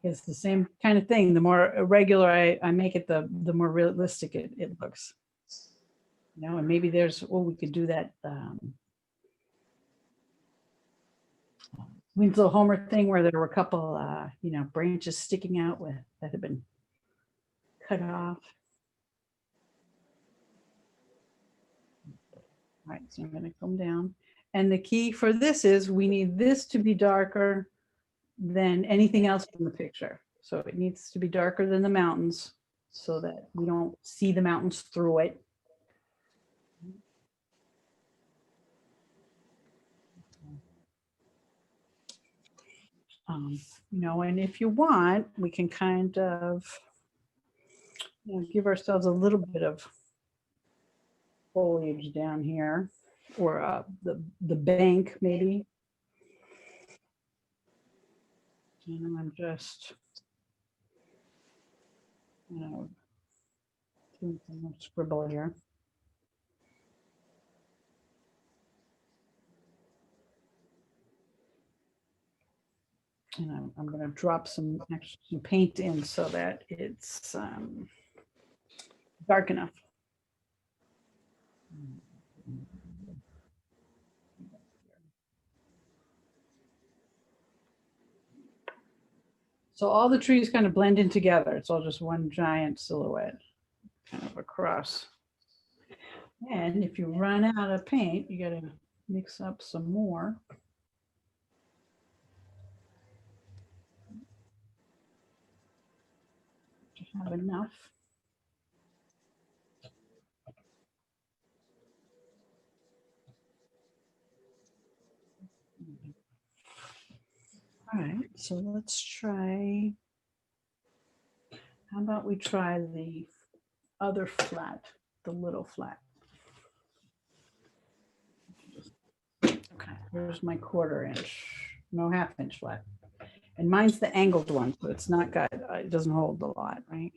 Speaker 1: It's the same kind of thing. The more irregular I make it, the more realistic it looks. You know, and maybe there's, well, we could do that Winslow Homer thing where there were a couple, you know, branches sticking out with that had been cut off. All right, so I'm going to come down. And the key for this is we need this to be darker than anything else in the picture. So it needs to be darker than the mountains so that we don't see the mountains through it. You know, and if you want, we can kind of, you know, give ourselves a little bit of foliage down here, or the bank maybe. And I'm just, you know, doing some scribble here. And I'm going to drop some paint in so that it's dark enough. So all the trees kind of blend in together. It's all just one giant silhouette kind of across. And if you run out of paint, you got to mix up some more. You have enough. All right, so let's try, how about we try the other flat, the little flat. Okay, here's my 1/4 inch, no 1/2 inch flat. And mine's the angled one, so it's not got, it doesn't hold a lot, right?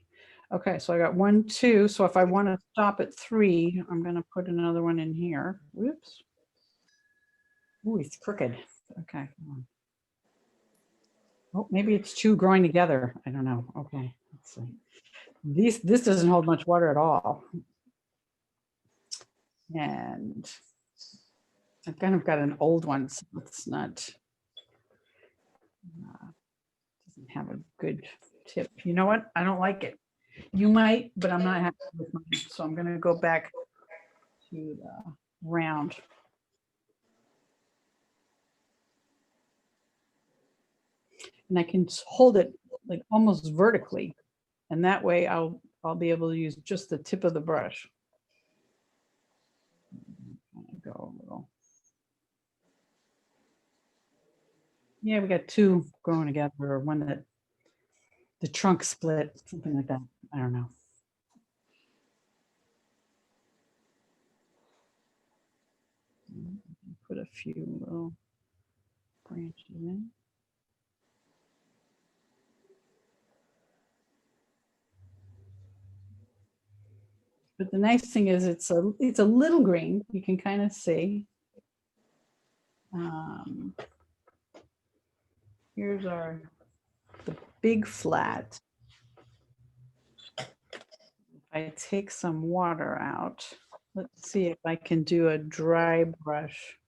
Speaker 1: Okay, so I got 1, 2. So if I want to stop at 3, I'm going to put another one in here. Whoops. Ooh, it's crooked. Okay. Oh, maybe it's 2 growing together. I don't know. Okay, let's see. This doesn't hold much water at all. And I've kind of got an old one, so it's not, doesn't have a good tip. You know what? I don't like it. You might, but I'm not happy with mine. So I'm going to go back to the round. And I can hold it like almost vertically. And that way I'll be able to use just the tip of the brush. Go a little. Yeah, we got 2 growing together, or one that the trunk split, something like that. I don't know. Put a few little branches in. But the nice thing is it's a little green. You can kind of see. Here's the big flat. If I take some water out, let's see if I can do a dry brush.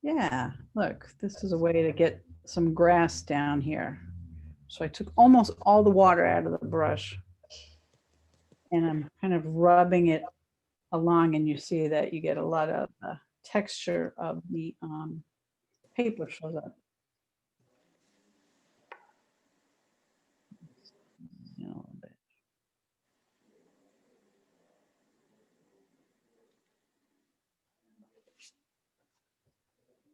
Speaker 1: Yeah, look, this is a way to get some grass down here. So I took almost all the water out of the brush, and I'm kind of rubbing it along, and you see that you get a lot of texture of the paper shows up. A little bit.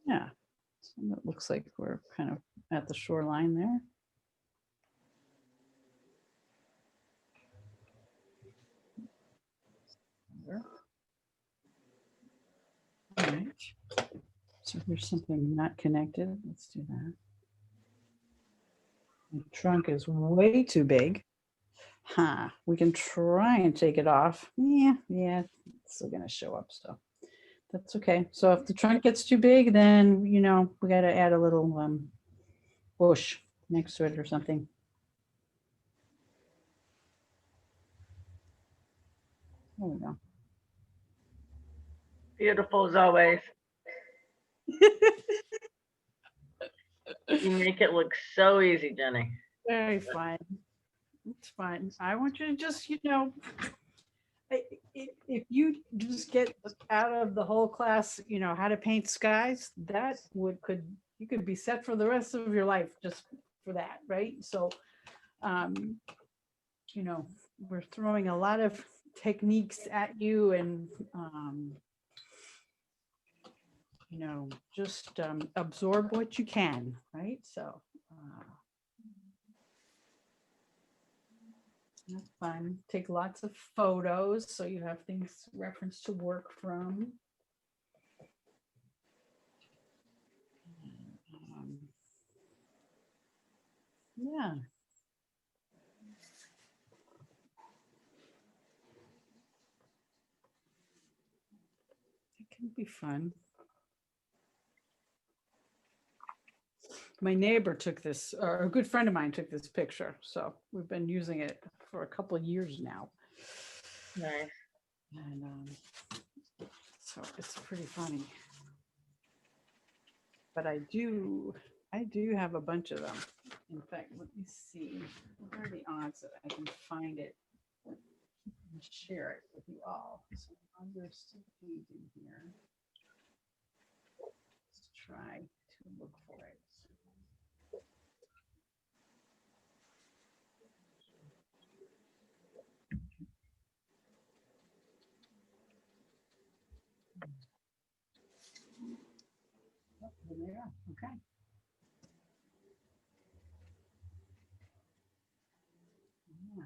Speaker 1: Yeah, so it looks like we're kind of at the shoreline there. All right. So here's something not connected. Let's do that. The trunk is way too big. Huh. We can try and take it off. Yeah, it's still gonna show up, so that's okay. So if the trunk gets too big, then you know we got to add a little bush next to it or something. There we go.
Speaker 2: Beautiful as always. You make it look so easy, Jenny.
Speaker 1: Very fun. It's fun. I want you to just, if you just get out of the whole class, how to paint skies, that you could be set for the rest of your life just for that, right? So, we're throwing a lot of techniques at you and, just absorb what you can, right? So, that's fun. Take lots of photos so you have things reference to work from. Yeah. It can be fun. My neighbor took this, or a good friend of mine took this picture. So we've been using it for a couple of years now.
Speaker 2: Nice.
Speaker 1: And so it's pretty funny. But I do have a bunch of them. In fact, let me see. What are the odds that I can find it and share it with you all? So there's some things in here. Let's try to look for it. Oh, there they are. Okay. Wow.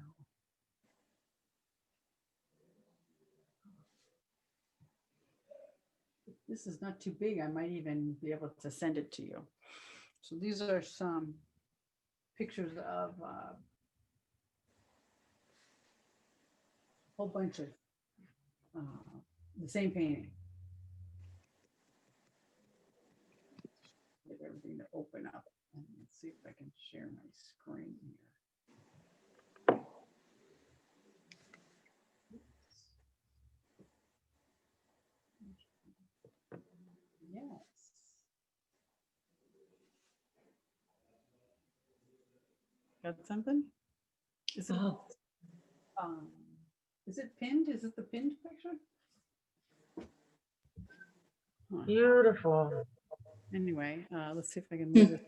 Speaker 1: If this is not too big, I might even be able to send it to you. So these are some pictures of a whole bunch of the same painting. Get everything to open up, and let's see if I can share my screen here. Yes. Got something? Is it,
Speaker 7: Oh,
Speaker 1: is it pinned? Is it the pinned picture? Huh.
Speaker 2: Beautiful.
Speaker 1: Anyway, let's see if I can move it.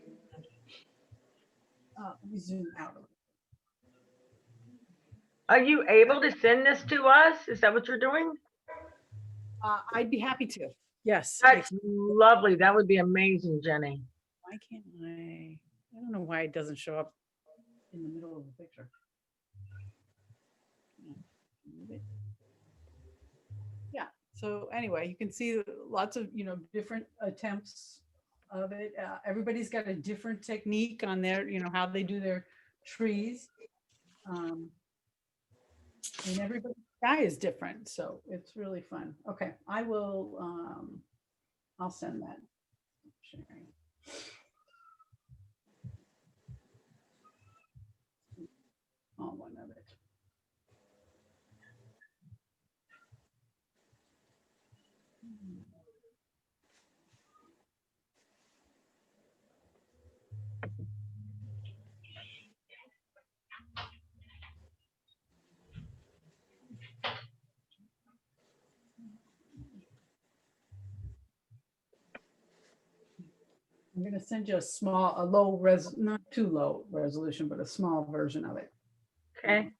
Speaker 1: Let me zoom out.
Speaker 2: Are you able to send this to us? Is that what you're doing?
Speaker 1: I'd be happy to. Yes.
Speaker 2: That's lovely. That would be amazing, Jenny.
Speaker 1: Why can't I don't know why it doesn't show up in the middle of the picture. Yeah. So anyway, you can see lots of, different attempts of it. Everybody's got a different technique on their, how they do their trees. And everybody's sky is different. So it's really fun. Okay. I'll send that. Sharing. All one of it. I'm going to send you not too low resolution, but a small version of it.
Speaker 2: Okay.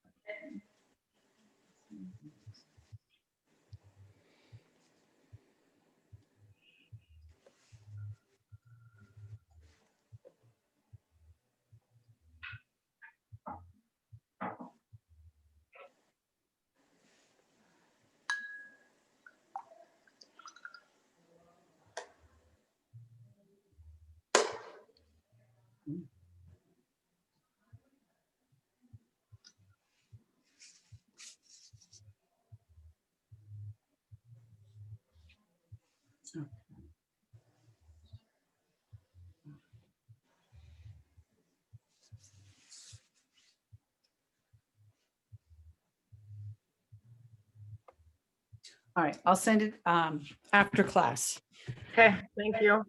Speaker 1: All right, I'll send it after class.
Speaker 2: Okay, thank you.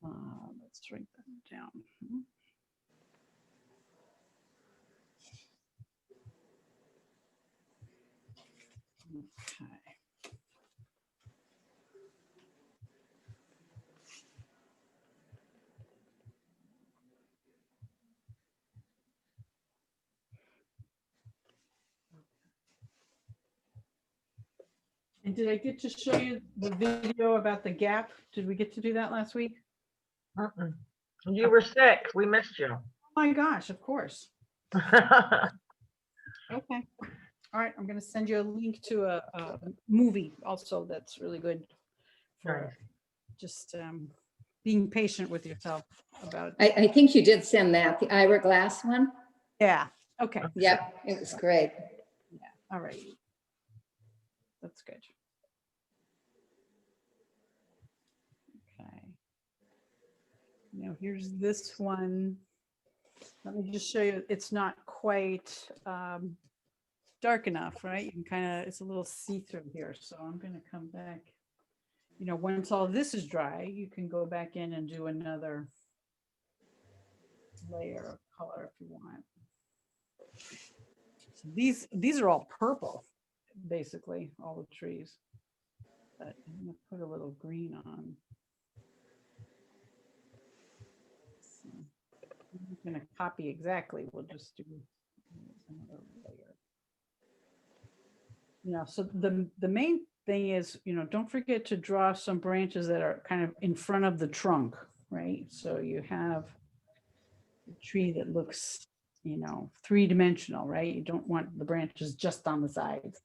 Speaker 1: Let's shrink that down. Okay. And did I get to show you the video about the gap? Did we get to do that last week?
Speaker 2: Mm-mm. You were sick. We missed you.
Speaker 1: Oh my gosh, of course. Okay. All right, I'm gonna send you a link to a movie also that's really good for
Speaker 2: Nice.
Speaker 1: just being patient with yourself about.
Speaker 7: I think you did send that, the Ira Glass one.
Speaker 1: Yeah, okay.
Speaker 7: Yep, it was great.
Speaker 1: All right. That's good. Okay. Now here's this one. Let me just show you, it's not quite dark enough, right? You can kind of, it's a little see-through here. So I'm going to come back. You know, once all this is dry, you can go back in and do another layer of color if you want. So these are all purple, basically, all the trees. But I'm going to put a little green on. So I'm not going to copy exactly. We'll just do another layer. You know, so the main thing is, you know, don't forget to draw some branches that are kind of in front of the trunk, right? So you have a tree that looks, you know, three-dimensional, right? You don't want the branches just on the sides.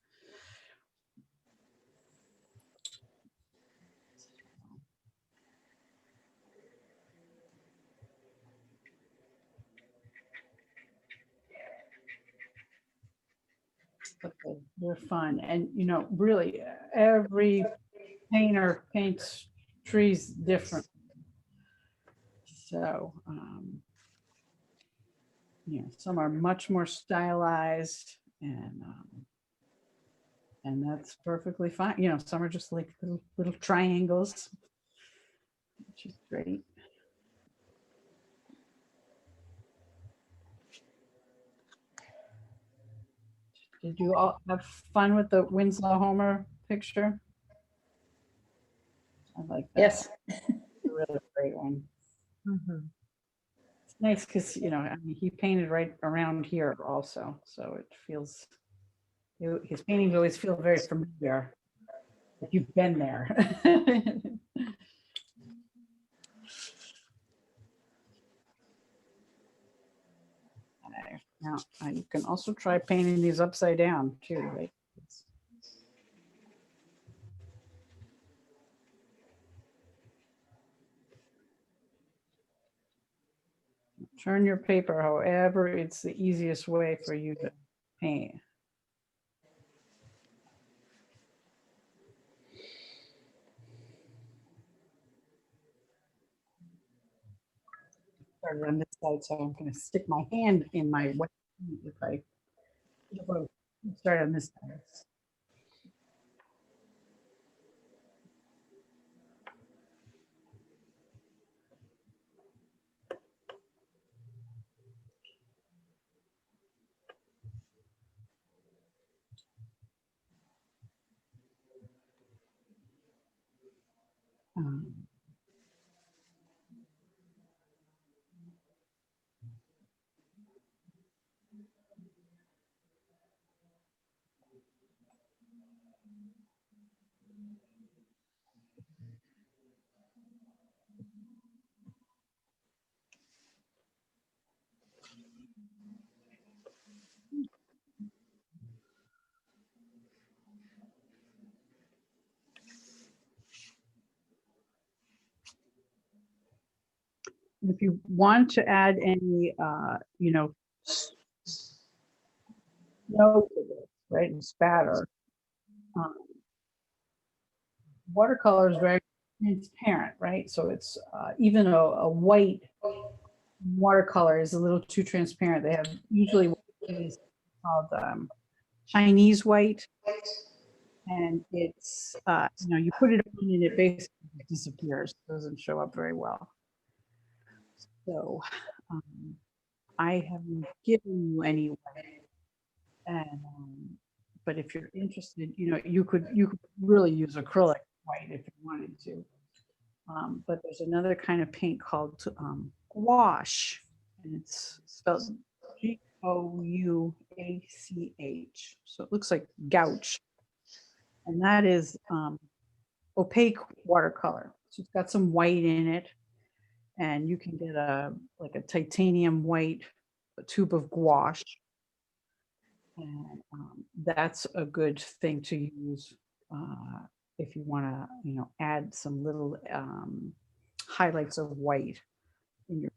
Speaker 1: But they're fun. And, you know, really every painter paints trees different. So, you know, some are much more stylized and that's perfectly fine. You know, some are just like little triangles, which is great. Did you all have fun with the Winslow Homer picture? I like that.
Speaker 7: Yes.
Speaker 1: It's a really great one.
Speaker 2: Mhm.
Speaker 1: It's nice because, you know, I mean, he painted right around here also. So it feels, his paintings always feel very familiar. If you've been there. Now, you can also try painting these upside down too, right? Turn your paper however it's the easiest way for you to paint. Started on this side, so I'm going to stick my hand in my wet paint if I start on this side. If you want to add any, you know, snow to this, right, and spatter, watercolor is very transparent, right? So it's even a white watercolor is a little too transparent. They have usually what is called Chinese white, And it's, you put it on and it basically disappears, doesn't show up very well. So I haven't given you any way. And, but if you're interested, you could really use acrylic white if you wanted to. But there's another kind of paint called gouache, and it's spelled Gouach. So it looks like gouch. And that is opaque watercolor. So it's got some white in it, and you can get like a titanium white tube of gouache. And that's a good thing to use if you want to, add some little highlights of white in your.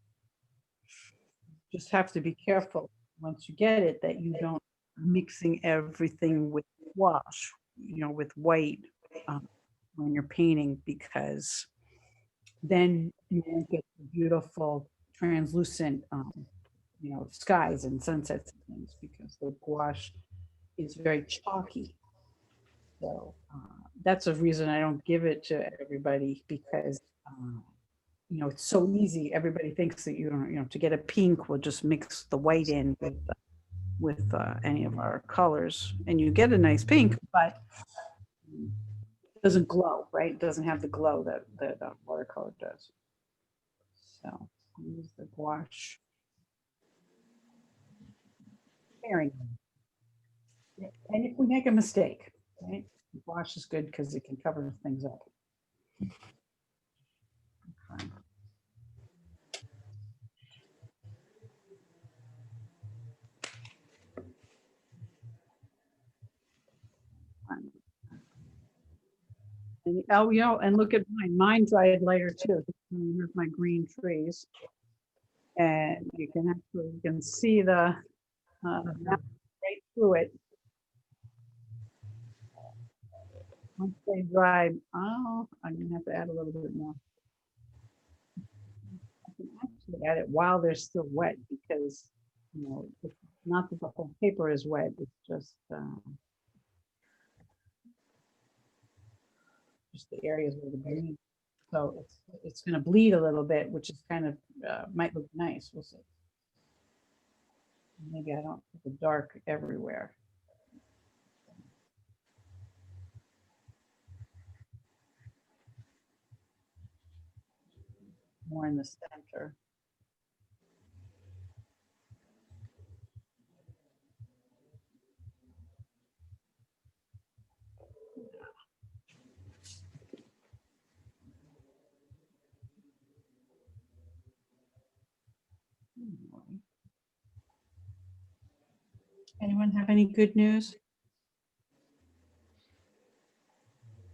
Speaker 1: Just have to be careful once you get it that you don't mixing everything with wash, with white when you're painting, because then you won't get the beautiful translucent, skies and sunsets and things, because the gouache is very chalky. So that's a reason I don't give it to everybody, because it's so easy. Everybody thinks that to get a pink, we'll just mix the white in with any of our colors, and you get a nice pink, but it doesn't glow, right? It doesn't have the glow that watercolor does. So use the gouache. And if we make a mistake, right? Gouache is good because it can cover things up. Okay. And, and look at mine. Mine dried lighter too. Here's my green trees, and you can see the right through it. Once they dry, I'm gonna have to add a little bit more. I can actually add it while they're still wet, because it's not that the whole paper is wet. It's just the areas where the green. So it's going to bleed a little bit, which is kind of might look nice. We'll see. Maybe I don't put the dark everywhere. More in the center. Anyone have any good news?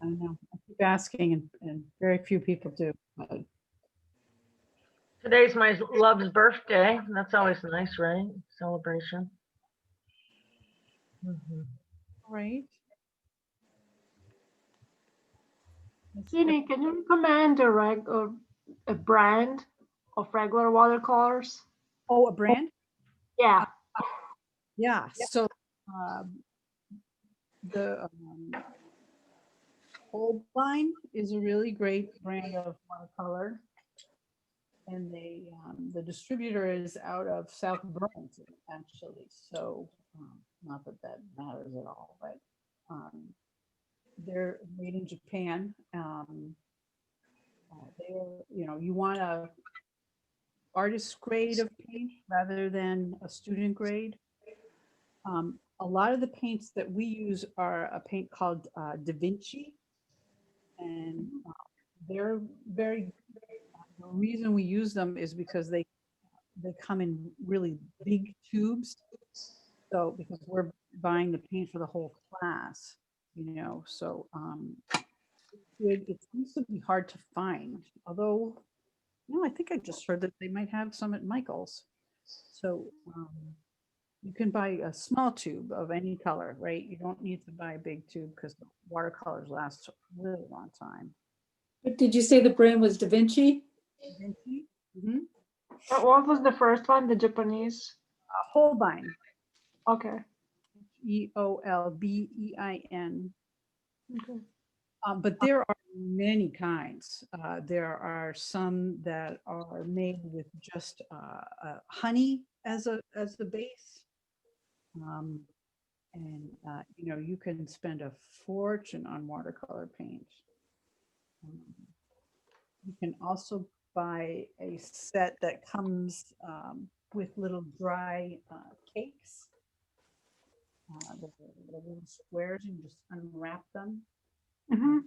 Speaker 1: I don't know. I keep asking, and very few people do. But
Speaker 2: Today's my love's birthday. That's always nice, right? Celebration.
Speaker 1: right.
Speaker 5: Jeannie, can you recommend a brand of regular watercolors?
Speaker 1: Oh, a brand?
Speaker 5: Yeah.
Speaker 1: Yeah. So the Holbein is a really great brand of watercolor, and the distributor is out of South Burlington, actually. So not that matters at all, but they're made in Japan. You want a artist grade of paint rather than a student grade. A lot of the paints that we use are a paint called Da Vinci, and they're very. The reason we use them is because they come in really big tubes. So because we're buying the paint for the whole class, so it seems to be hard to find. Although, I think I just heard that they might have some at Michael's. So you can buy a small tube of any color, right? You don't need to buy a big tube because watercolors last a really long time.
Speaker 4: But did you say the brand was Da Vinci?
Speaker 1: Mm-hmm.
Speaker 5: What was the first one? The Japanese?
Speaker 1: Holbein.
Speaker 5: Okay.
Speaker 1: Eolbein.
Speaker 5: Okay.
Speaker 1: But there are many kinds. There are some that are made with just honey as the base. And you know, you can spend a fortune on watercolor paint. You can also buy a set that comes with little dry cakes. The little squares, and just unwrap them.
Speaker 5: Mhm.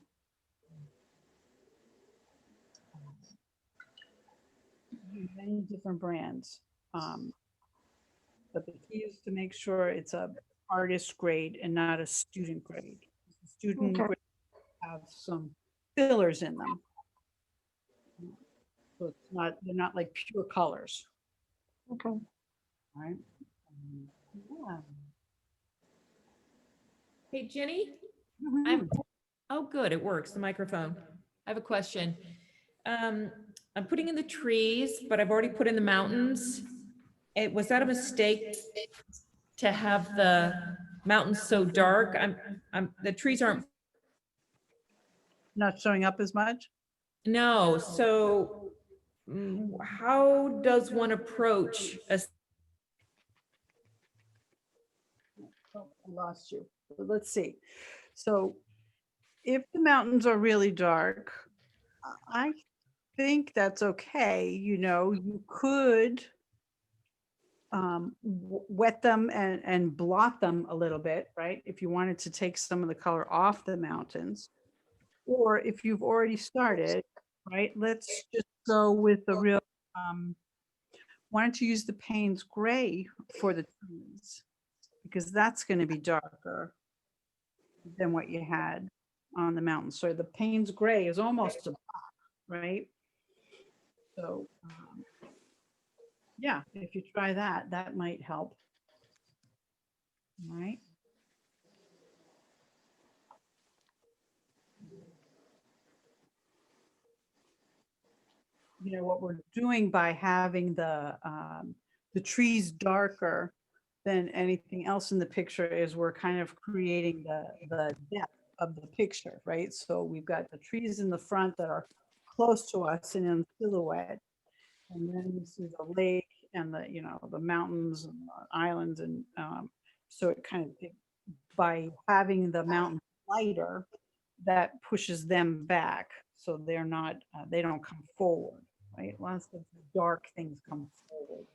Speaker 1: Many different brands. But the key is to make sure it's a artist grade and not a student grade. The student
Speaker 5: Okay.
Speaker 1: grade have some fillers in them. So it's not, they're not like pure colors,
Speaker 5: Okay.
Speaker 1: right? Yeah.
Speaker 8: Hey, Jenny,
Speaker 1: Mhm.
Speaker 8: oh, good, it works, the microphone. I have a question. I'm putting in the trees, but I've already put in the mountains. Was that a mistake to have the mountains so dark? The trees aren't,
Speaker 1: Not showing up as much.
Speaker 8: no, so how does one approach a,
Speaker 1: Oh, I lost you. But let's see. So if the mountains are really dark, I think that's okay. You know, you could wet them and blot them a little bit, right? If you wanted to take some of the color off the mountains, or if you've already started, right? Let's just go with the real, why don't you use the Payne's gray for the trees? Because that's going to be darker than what you had on the mountain. So the Payne's gray is almost a black, right? So yeah, if you try that, that might help. All right. You know, what we're doing by having the trees darker than anything else in the picture is we're kind of creating the depth of the picture, right? So we've got the trees in the front that are close to us and in silhouette. And then we see the lake and the, you know, the mountains and the islands. And so it kind of, by having the mountain lighter, that pushes them back. So they're not, they don't come forward, right? Lots of dark things come forward.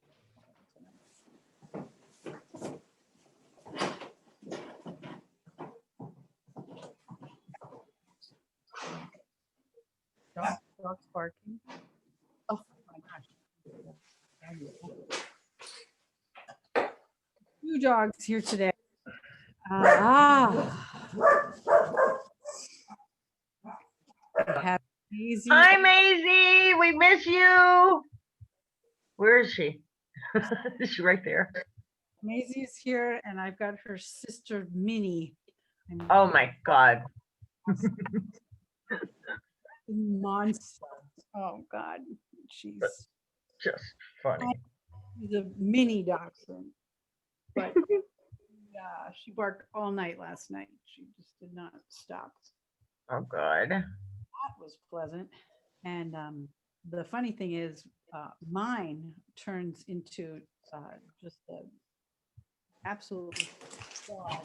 Speaker 1: Dogs barking. Oh my gosh. Two dogs here today. I have Maisie.
Speaker 2: Hi, Maisie. We miss you. Where is she? Is she right there?
Speaker 1: Maisie's here, and I've got her sister Minnie.
Speaker 2: Oh my God.
Speaker 1: Monster. Oh God, she's
Speaker 2: Just funny.
Speaker 1: a mini dachshund. But yeah, she barked all night last night. She just did not stop.
Speaker 2: Oh God.
Speaker 1: That was pleasant. And the funny thing is, mine turns into just a absolutely flawed.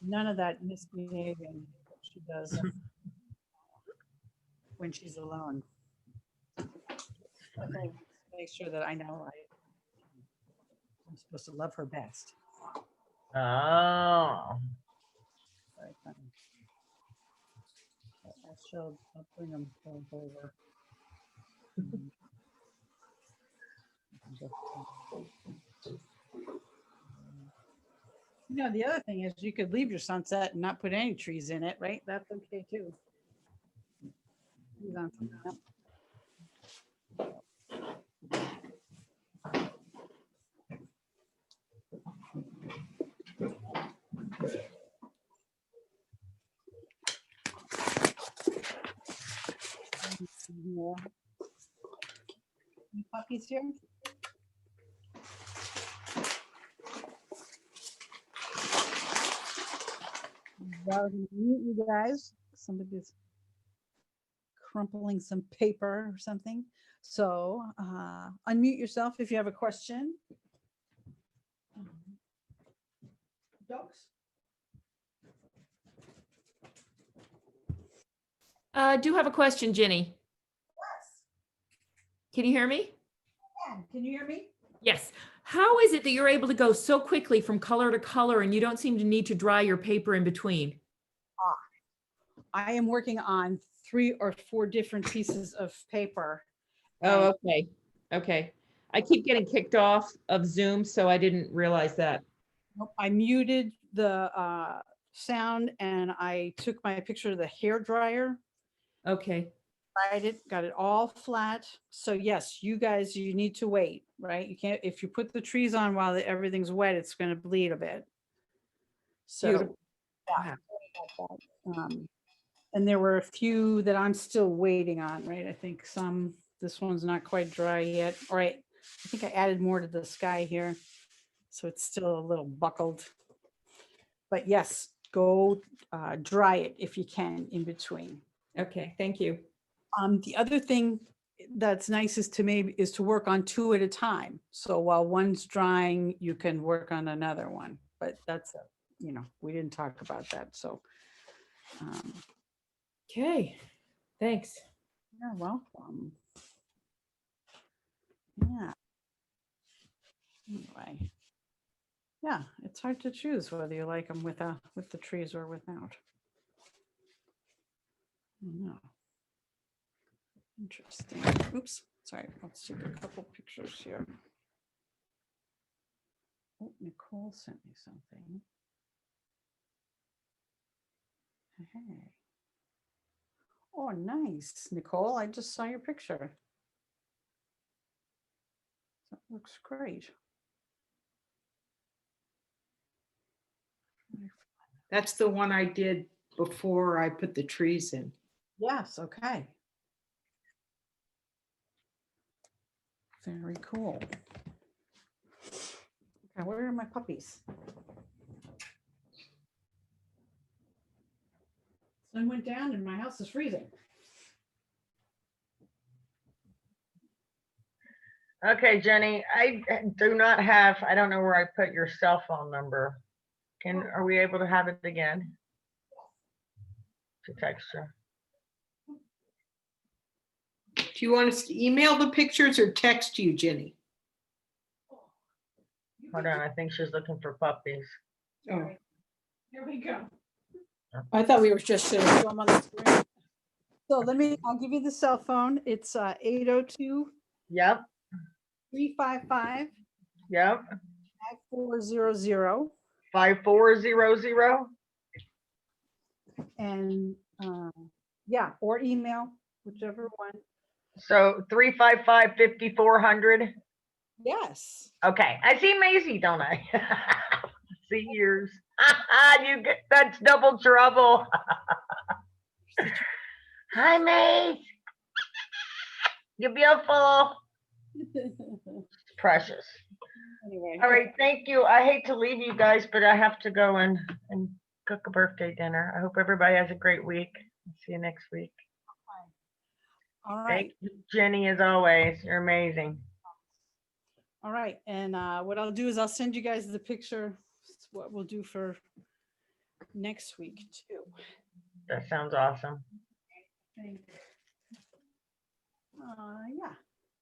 Speaker 1: None of that misbehaving that she does when she's alone. Okay, make sure that I know I'm supposed to love her best.
Speaker 2: Oh.
Speaker 1: Very funny. I'll bring them both over. You know, the other thing is you could leave your sunset and not put any trees in it, right? That's okay too. He's on something else. Yeah. Any puppies here? I was gonna mute you guys. Somebody's crumpling some paper or something. So unmute yourself if you have a question. Dogs?
Speaker 8: I do have a question, Ginny. Can you hear me?
Speaker 1: Can you hear me?
Speaker 8: Yes. How is it that you're able to go so quickly from color to color and you don't seem to need to dry your paper in between?
Speaker 1: I am working on 3 or 4 different pieces of paper.
Speaker 8: Oh, okay. Okay. I keep getting kicked off of Zoom, so I didn't realize that.
Speaker 1: I muted the sound and I took my picture of the hair dryer.
Speaker 8: Okay.
Speaker 1: Dried it, got it all flat. So yes, you guys, you need to wait, right? You can't, if you put the trees on while everything's wet, it's going to bleed a bit. So,
Speaker 8: Beautiful.
Speaker 1: yeah. And there were a few that I'm still waiting on, right? I think this one's not quite dry yet. All right. I think I added more to the sky here. So it's still a little buckled. But yes, go dry it if you can in between.
Speaker 8: Okay, thank you.
Speaker 1: The other thing that's nice is to work on 2 at a time. So while one's drying, you can work on another one. But that's, we didn't talk about that. So
Speaker 8: Okay, thanks.
Speaker 1: you're welcome. Yeah. Anyway. Yeah, it's hard to choose whether you like them with the trees or without. No. Interesting. Oops, sorry. Let's take a couple pictures here. Oh, Nicole sent me something. Hey. Oh, nice, Nicole. I just saw your picture. That looks great.
Speaker 9: That's the one I did before I put the trees in.
Speaker 1: Yes, okay. Very cool. Okay, where are my puppies? Sun went down and my house is freezing.
Speaker 2: Okay, Jenny, I do not have, I don't know where I put your cell phone number. Are we able to have it again? To text her.
Speaker 9: Do you want us to email the pictures or text you, Jenny?
Speaker 2: Hold on, I think she's looking for puppies.
Speaker 9: Oh,
Speaker 1: Here we go. I thought we were just showing them on the screen. So I'll give you the cell phone. It's 802
Speaker 2: Yep,
Speaker 1: 355
Speaker 2: yep.
Speaker 1: 5400.
Speaker 2: 5400.
Speaker 1: And yeah, or email, whichever one.
Speaker 2: So 355-5400.
Speaker 1: Yes.
Speaker 2: Okay, I see Maisie, don't I? See yours. You get, that's double trouble. Hi, Maze. You're beautiful. Precious.
Speaker 1: Anyway.
Speaker 2: All right, thank you. I hate to leave you guys, but I have to go and cook a birthday dinner. I hope everybody has a great week. See you next week.
Speaker 1: All right.
Speaker 2: Thank you, Jenny, as always. You're amazing.
Speaker 1: All right. And what I'll do is I'll send you guys the picture, what we'll do for next week too.
Speaker 2: That sounds awesome.
Speaker 1: Yeah.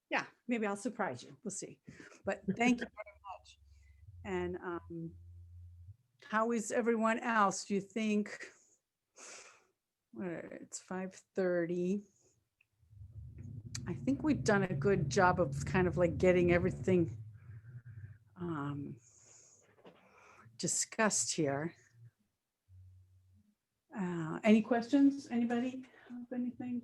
Speaker 1: Yeah. Maybe I'll surprise you. We'll see. But thank you very much. And how is everyone else? Do you think it's 5:30? I think we've done a good job of kind of like getting everything discussed here. Any questions? Anybody have anything?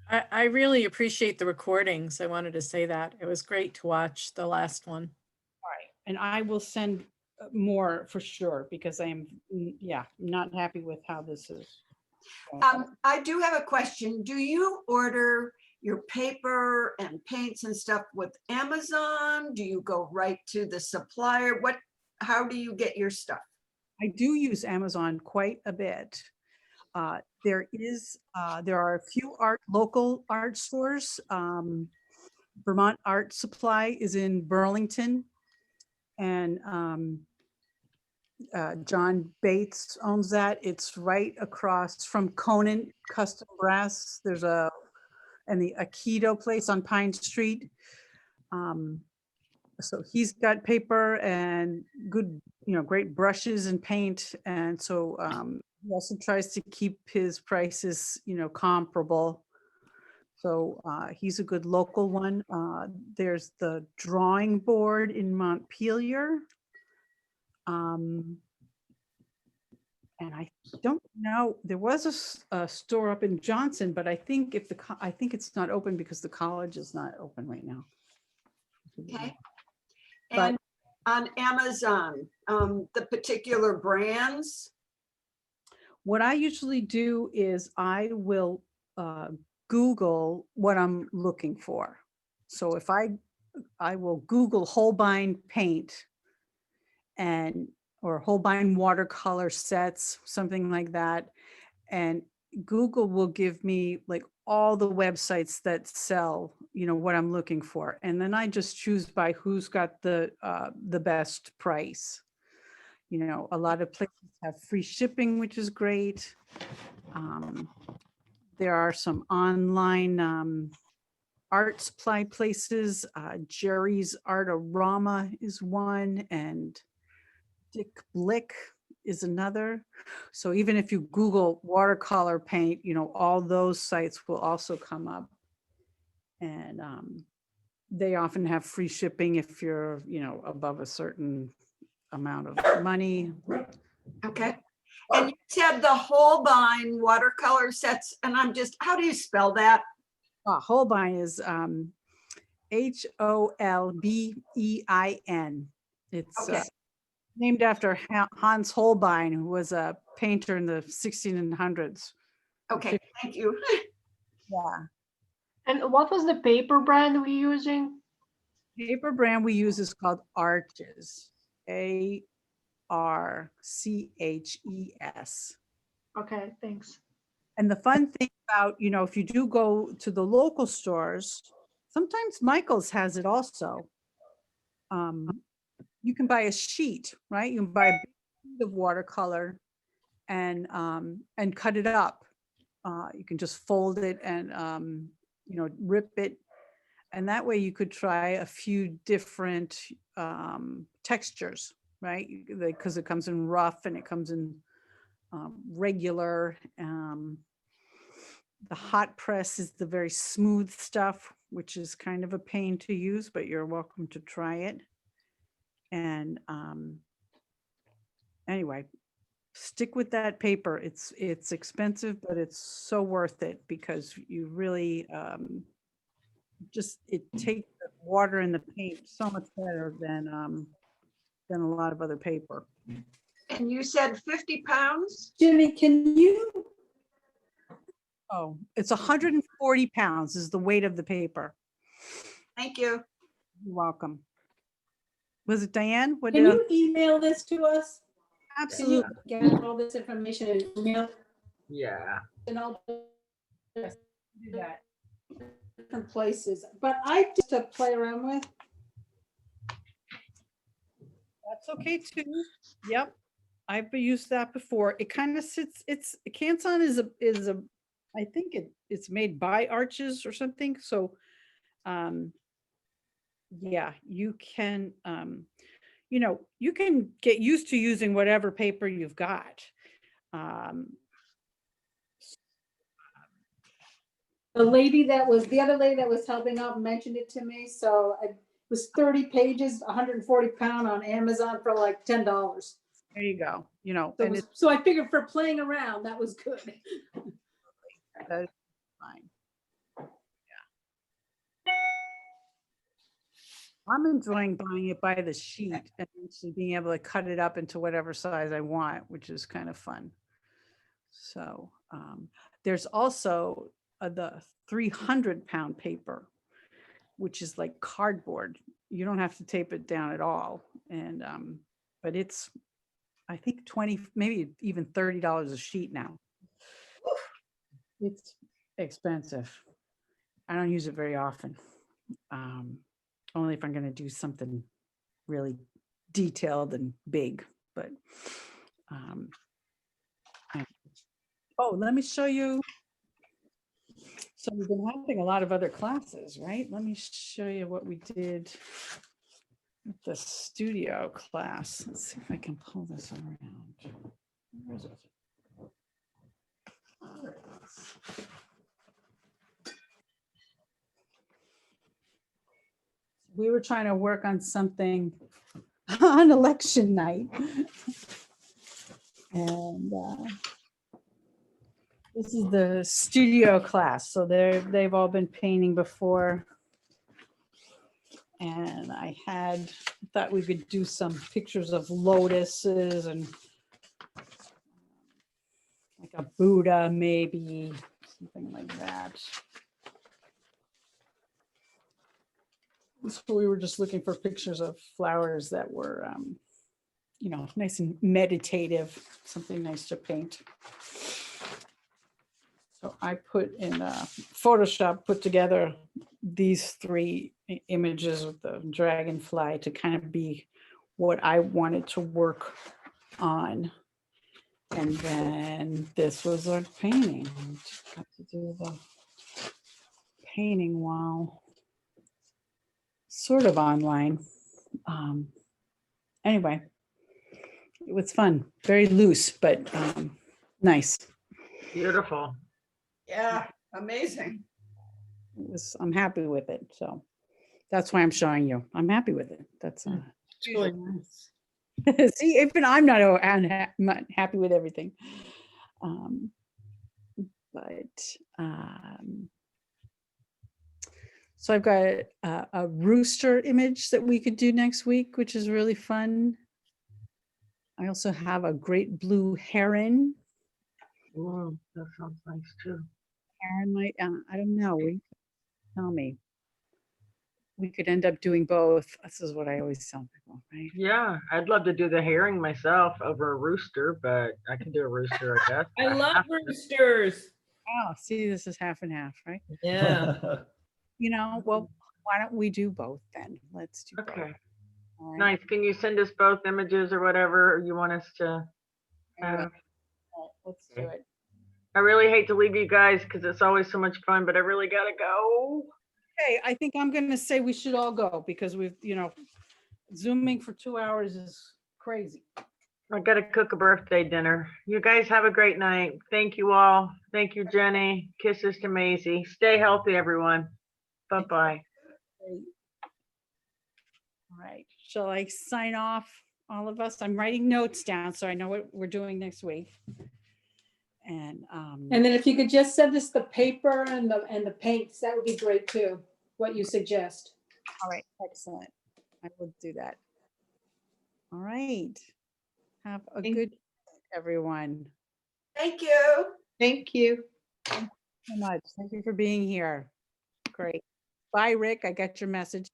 Speaker 6: I really appreciate the recordings. I wanted to say that. It was great to watch the last one.
Speaker 1: All right. And I will send more for sure because I am, not happy with how this is.
Speaker 10: I do have a question. Do you order your paper and paints and stuff with Amazon? Do you go right to the supplier? How do you get your stuff?
Speaker 1: I do use Amazon quite a bit. There are a few local art stores. Vermont Art Supply is in Burlington, and John Bates owns that. It's right across from Conan Custom Brass. And the Aikido place on Pine Street. So he's got paper and good, great brushes and paint. And so he also tries to keep his prices, comparable. So he's a good local one. There's the Drawing Board in Montpelier. And I don't know, there was a store up in Johnson, but I think I think it's not open because the college is not open right now.
Speaker 10: Okay.
Speaker 1: But-
Speaker 10: And on Amazon, the particular brands,
Speaker 1: What I usually do is I will Google what I'm looking for. So if I will Google Holbein paint or Holbein watercolor sets, something like that. And Google will give me like all the websites that sell, what I'm looking for. And then I just choose by who's got the best price. A lot of places have free shipping, which is great. There are some online art supply places. Jerry's Artorama is one, and Dick Blick is another. So even if you Google watercolor paint, all those sites will also come up. And they often have free shipping if you're, above a certain amount of money.
Speaker 10: okay. And you said the Holbein watercolor sets, and how do you spell that?
Speaker 1: Holbein is Holbein. It's
Speaker 10: Okay.
Speaker 1: named after Hans Holbein, who was a painter in the 1600s.
Speaker 10: Okay, thank you.
Speaker 1: Yeah.
Speaker 5: And what was the paper brand we using?
Speaker 1: Paper brand we use is called Arches. ARCHES.
Speaker 5: Okay, thanks.
Speaker 1: And the fun thing about, if you do go to the local stores, sometimes Michael's has it also. You can buy a sheet, right? You can buy a big sheet of watercolor and cut it up. You can just fold it and, rip it. And that way you could try a few different textures, right? Because it comes in rough and it comes in regular. The hot press is the very smooth stuff, which is kind of a pain to use, but you're welcome to try it. And anyway, stick with that paper. It's expensive, but it's so worth it because you really it takes the water and the paint so much better than a lot of other paper.
Speaker 10: And you said 50 pounds?
Speaker 4: Jimmy, can you,
Speaker 1: Oh, it's 140 pounds is the weight of the paper.
Speaker 10: Thank you.
Speaker 1: You're welcome. Was it Diane? What
Speaker 4: can
Speaker 1: did
Speaker 4: you email this to us? Can you
Speaker 1: absolutely.
Speaker 4: get all this information in email
Speaker 2: Yeah.
Speaker 4: and all
Speaker 1: do that.
Speaker 4: different places? But I just to play around with.
Speaker 1: That's okay too. Yep. I've used that before. It kind of sits, Canson is a, I think it's made by Arches or something. So, yeah, you can, you can get used to using whatever paper you've got.
Speaker 4: The other lady that was helping out mentioned it to me. So it was 30 pages, 140 pound on Amazon for like $10.
Speaker 1: There you go.
Speaker 4: So, so I figured for playing around, that was good.
Speaker 1: That is fine. Yeah. I'm enjoying buying it by the sheet and actually being able to cut it up into whatever size I want, which is kind of fun. So there's also the 300-pound paper, which is like cardboard. You don't have to tape it down at all. And but it's I think 20, maybe even $30 a sheet now. It's expensive. I don't use it very often. Only if I'm going to do something really detailed and big, but oh, let me show you. So we've been having a lot of other classes, right? Let me show you what we did with the studio class. Let's see if I can pull this around. Where is it? There it is. We were trying to work on something on election night. And this is the studio class. So they've all been painting before. And I thought we could do some pictures of lotuses and like a Buddha, maybe something like that. So we were just looking for pictures of flowers that were, you know, nice and meditative, something nice to paint. So I put in Photoshop, put together these 3 images with the dragonfly to kind of be what I wanted to work on. And then this was our painting. Got to do the painting while sort of online. Anyway, it was fun, very loose, but nice.
Speaker 2: Beautiful.
Speaker 10: Yeah, amazing.
Speaker 1: I'm happy with it. So that's why I'm showing you. I'm happy with it. That's
Speaker 9: It's really nice.
Speaker 1: see, even I'm not happy with everything. So I've got a rooster image that we could do next week, which is really fun. I also have a great blue heron.
Speaker 2: Ooh, that sounds nice too.
Speaker 1: Heron might, I don't know. Tell me. We could end up doing both. This is what I always tell people, right?
Speaker 2: Yeah, I'd love to do the herring myself over a rooster, but I can do a rooster, I guess.
Speaker 8: I love roosters.
Speaker 1: Oh, see, this is half and half, right?
Speaker 8: Yeah.
Speaker 1: You know, well, why don't we do both then? Let's do both.
Speaker 2: Okay,
Speaker 1: All right.
Speaker 2: nice. Can you send us both images or whatever you want us to
Speaker 1: I will.
Speaker 2: have?
Speaker 1: All right, let's do it.
Speaker 2: I really hate to leave you guys because it's always so much fun, but I really gotta go.
Speaker 1: Okay, I think I'm going to say we should all go because we've, you know, Zooming for 2 hours is crazy.
Speaker 2: I gotta cook a birthday dinner. You guys have a great night. Thank you all. Thank you, Jenny. Kisses to Maisie. Stay healthy, everyone. Bye-bye.
Speaker 1: All right, shall I sign off, all of us? I'm writing notes down so I know what we're doing next week. And
Speaker 4: And then if you could just send us the paper and the paints, that would be great too, what you suggest.
Speaker 1: all right, excellent. I will do that. All right. Have a good night, everyone.
Speaker 10: Thank you.
Speaker 9: Thank you.
Speaker 1: So much. Thank you for being here. Great. Bye, Rick. I got your message.